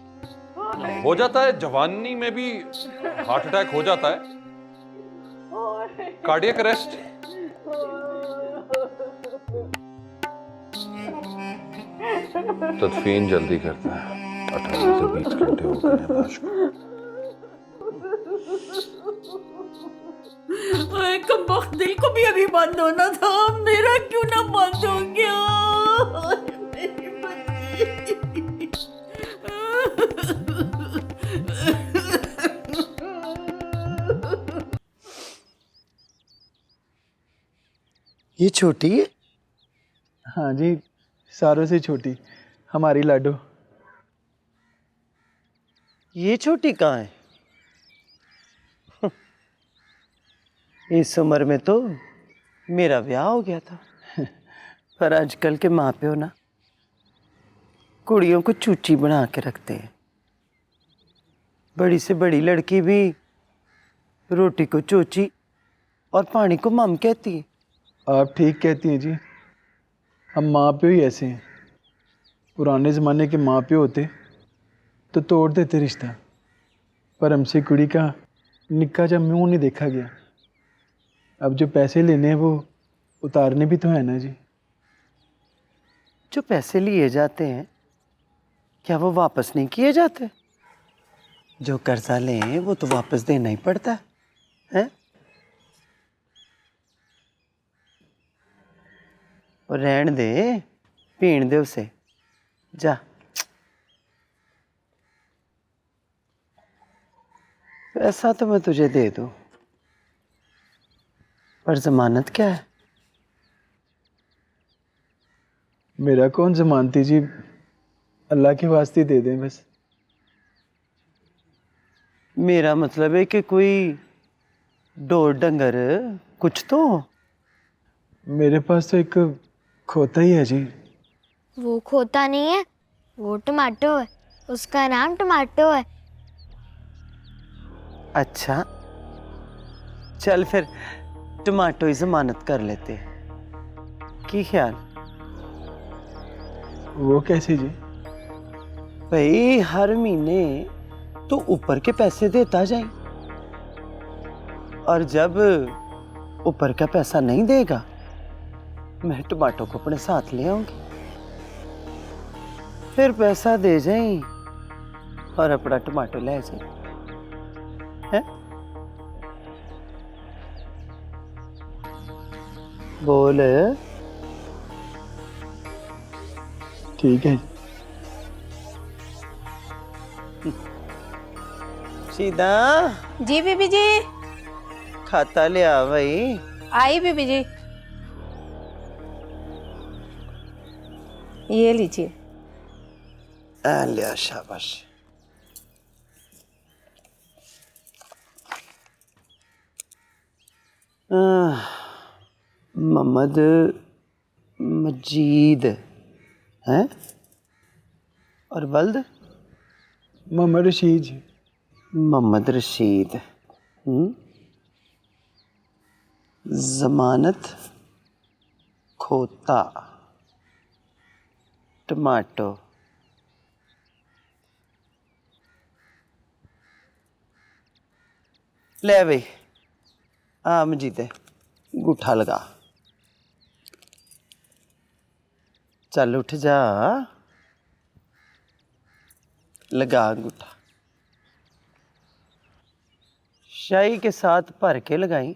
हो जाता है, जवानी में भी हार्ट अटैक हो जाता है। Cardiac arrest. तदफीन जल्दी करता है, 18 से 20 घंटे हो गए हैं लाश को। कमबख्त, दिल को भी अभी बंद होना था, मेरा क्यों ना बंद हो गया? मेरी ये छोटी है? हाँ जी, सारों से छोटी हमारी लाडो। ये छोटी कहाँ है? इस उम्र में तो मेरा ब्याह हो गया था। पर आजकल के माँ प्यो ना कुड़ियों को चूची बना के रखते हैं। बड़ी से बड़ी लड़की भी रोटी को चोची और पानी को मम कहती है। आप ठीक कहती हैं जी, हम माँ प्यो ही ऐसे हैं। पुराने ज़माने के माँ प्यो होते तो तोड़ देते रिश्ता, पर हमसे कुड़ी का निक्का जा मुँह नहीं देखा गया। अब जो पैसे लेने हैं वो उतारने भी तो है ना जी। जो पैसे लिए जाते हैं क्या वो वापस नहीं किए जाते? जो कर्जा लें वो तो वापस देना ही पड़ता है? और रहन दे, पीण दे उसे, जा। पैसा तो मैं तुझे दे दूं, पर जमानत क्या है? मेरा कौन जमानती जी, अल्लाह के वास्ते दे दें बस। मेरा मतलब है कि कोई डोर डंगर कुछ तो। मेरे पास तो एक खोता ही है जी। वो खोता नहीं है, वो टमाटो है, उसका नाम टमाटो है। अच्छा, चल फिर टमाटो ही जमानत कर लेते हैं। की ख्याल? वो कैसे जी? भाई हर महीने तो ऊपर के पैसे देता जाए, और जब ऊपर का पैसा नहीं देगा मैं टमाटो को अपने साथ ले आऊंगी। फिर पैसा दे जाए और अपना टमाटो ले जाए, है? बोल। ठीक है। सीधा जी बीबी जी। खाता ले आ भाई। आई बीबी जी, ये लीजिए। लिया, शाबाश। मोहम्मद मजीद हैं, और वल्द मोहम्मद रशीद जी। मोहम्मद रशीद। जमानत खोता टमाटो। ले भाई, आ मजीदे अंगूठा लगा। चल उठ जा, लगा अंगूठा। शाही के साथ भर के लगाई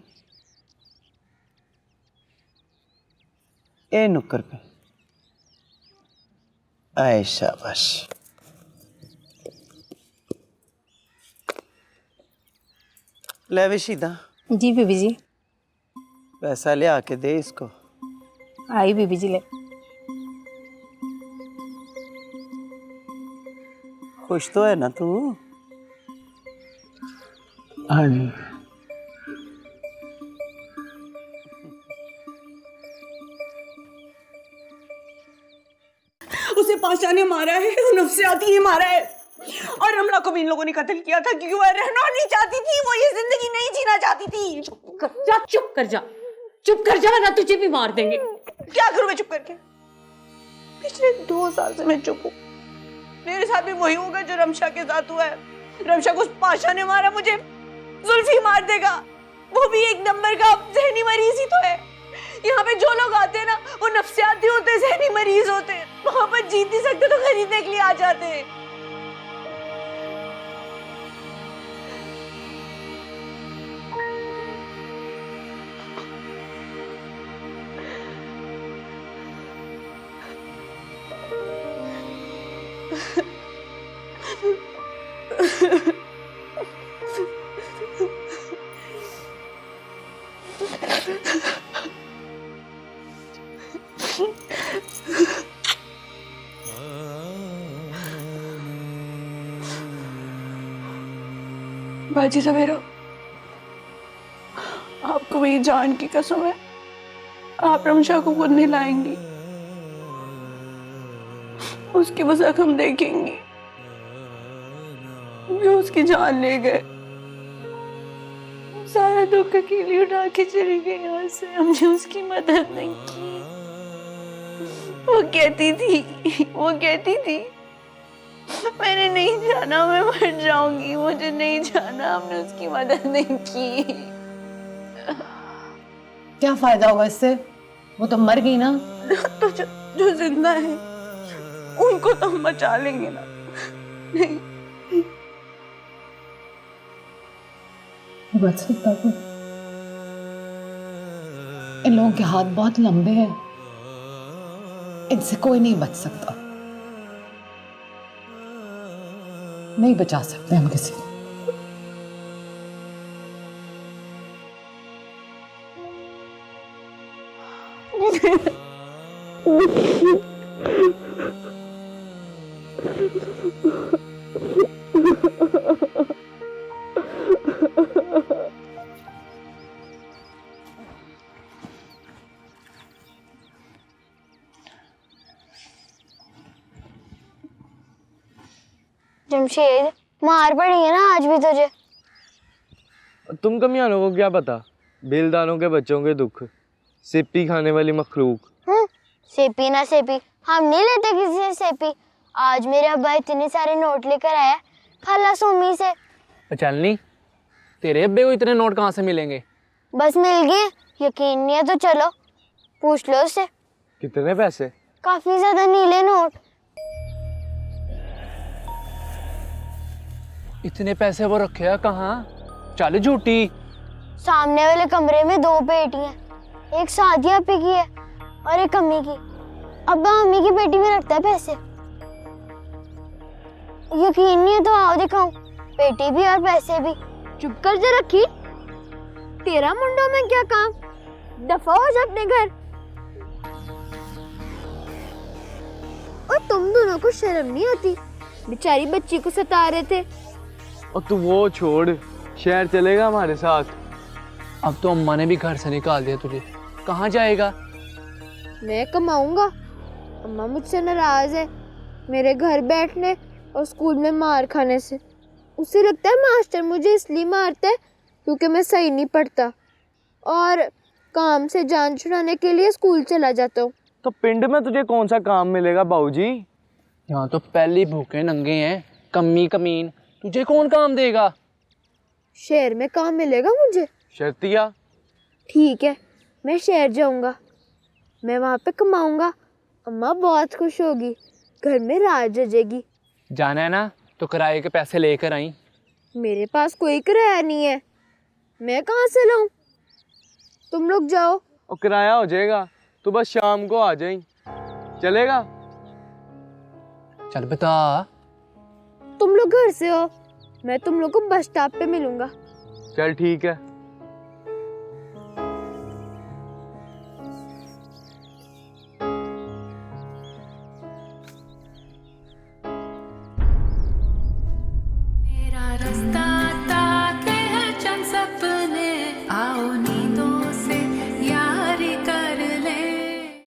ए नुक्कर पे। आए शाबाश। ले वे शीदा। जी बीबी जी। पैसा ले आके दे इसको। आई बीबी जी ले। खुश तो है ना तू? हाँ जी। उसे पाशा ने मारा है, नफ्सियाती ने मारा है। और रमला को भी इन लोगों ने कत्ल किया था क्योंकि वो रहना नहीं चाहती थी, वो ये जिंदगी नहीं जीना चाहती थी। चुप कर जा, चुप कर जा, चुप कर जा, वरना तुझे भी मार देंगे। क्या करूं मैं चुप करके? पिछले 2 साल से मैं चुप हूँ। मेरे साथ भी वही होगा जो रमशा के साथ हुआ है। रमशा को उस पाशा ने मारा, मुझे जुल्फी मार देगा। वो भी एक नंबर का जहनी मरीज ही तो है। यहाँ पे जो लोग आते हैं ना, वो नफ्सियाती होते हैं, जहनी मरीज होते हैं। वहां पर जीत नहीं सकते तो खरीदने के लिए आ जाते हैं। बाजी सवेरा, आपको मेरी जान की कसम है, आप रमशा को खुद नहीं लाएंगी। उसकी मजाक हम देखेंगे जो उसकी जान ले गए। सारा दुख अकेली उठा के चली गई यहाँ से, हमने उसकी मदद नहीं की। वो कहती थी मैंने नहीं जाना, मैं मर जाऊंगी, मुझे नहीं जाना। हमने उसकी मदद नहीं की। क्या फायदा होगा इससे? वो तो मर गई ना। तो जो जिंदा है उनको तो हम बचा लेंगे ना। नहीं बच सकता है। इन लोगों के हाथ बहुत लंबे हैं, इनसे कोई नहीं बच सकता। नहीं बचा सकते हम किसी को। जमशेद, मार पड़ी है ना आज भी तुझे। तुम कमियानों को क्या पता बेलदानों के बच्चों के दुख। सेपी खाने वाली मखलूक। सेपी ना सेपी, हम नहीं लेते किसी से सेपी। आज मेरे अब्बा इतने सारे नोट लेकर आया खाला सोमी से। चलनी, तेरे अब्बे को इतने नोट कहाँ से मिलेंगे? बस मिल गए, यकीन नहीं है तो चलो पूछ लो उससे। कितने पैसे? काफी ज्यादा नीले नोट। इतने पैसे वो रखे हैं कहाँ? चल झूठी। सामने वाले कमरे में 2 पेटी हैं, एक सादिया पे की है और एक अम्मी की। अब्बा अम्मी की पेटी में रखता है पैसे। यकीन नहीं है तो आओ दिखाऊं, पेटी भी और पैसे भी। चुप कर जा रखी, तेरा मुंडों में क्या काम? दफा हो जा अपने घर। और तुम दोनों को शर्म नहीं आती? बेचारी बच्ची को सता रहे थे। और तू वो छोड़, शहर चलेगा हमारे साथ? अब तो अम्मा ने भी घर से निकाल दिया तुझे, कहाँ जाएगा? मैं कमाऊंगा, अम्मा मुझसे नाराज है मेरे घर बैठने और स्कूल में मार खाने से। उसे लगता है मास्टर मुझे इसलिए मारता है क्योंकि मैं सही नहीं पढ़ता और काम से जान छुड़ाने के लिए स्कूल चला जाता हूँ। तो पिंड में तुझे कौन सा काम मिलेगा बाबूजी? यहाँ तो पहले भूखे नंगे हैं, कमी कमीन, तुझे कौन काम देगा? शहर में काम मिलेगा मुझे। शर्तिया? ठीक है, मैं शहर जाऊंगा, मैं वहाँ पे कमाऊंगा। अम्मा बहुत खुश होगी, घर में राज रजेगी। जाना है ना तो किराए के पैसे लेकर आई। मेरे पास कोई किराया नहीं है, मैं कहाँ से लाऊं? तुम लोग जाओ। और किराया हो जाएगा, तू बस शाम को आ जाई, चलेगा? चल बता। तुम लोग घर से हो, मैं तुम लोग को बस स्टॉप पे मिलूंगा। चल ठीक है।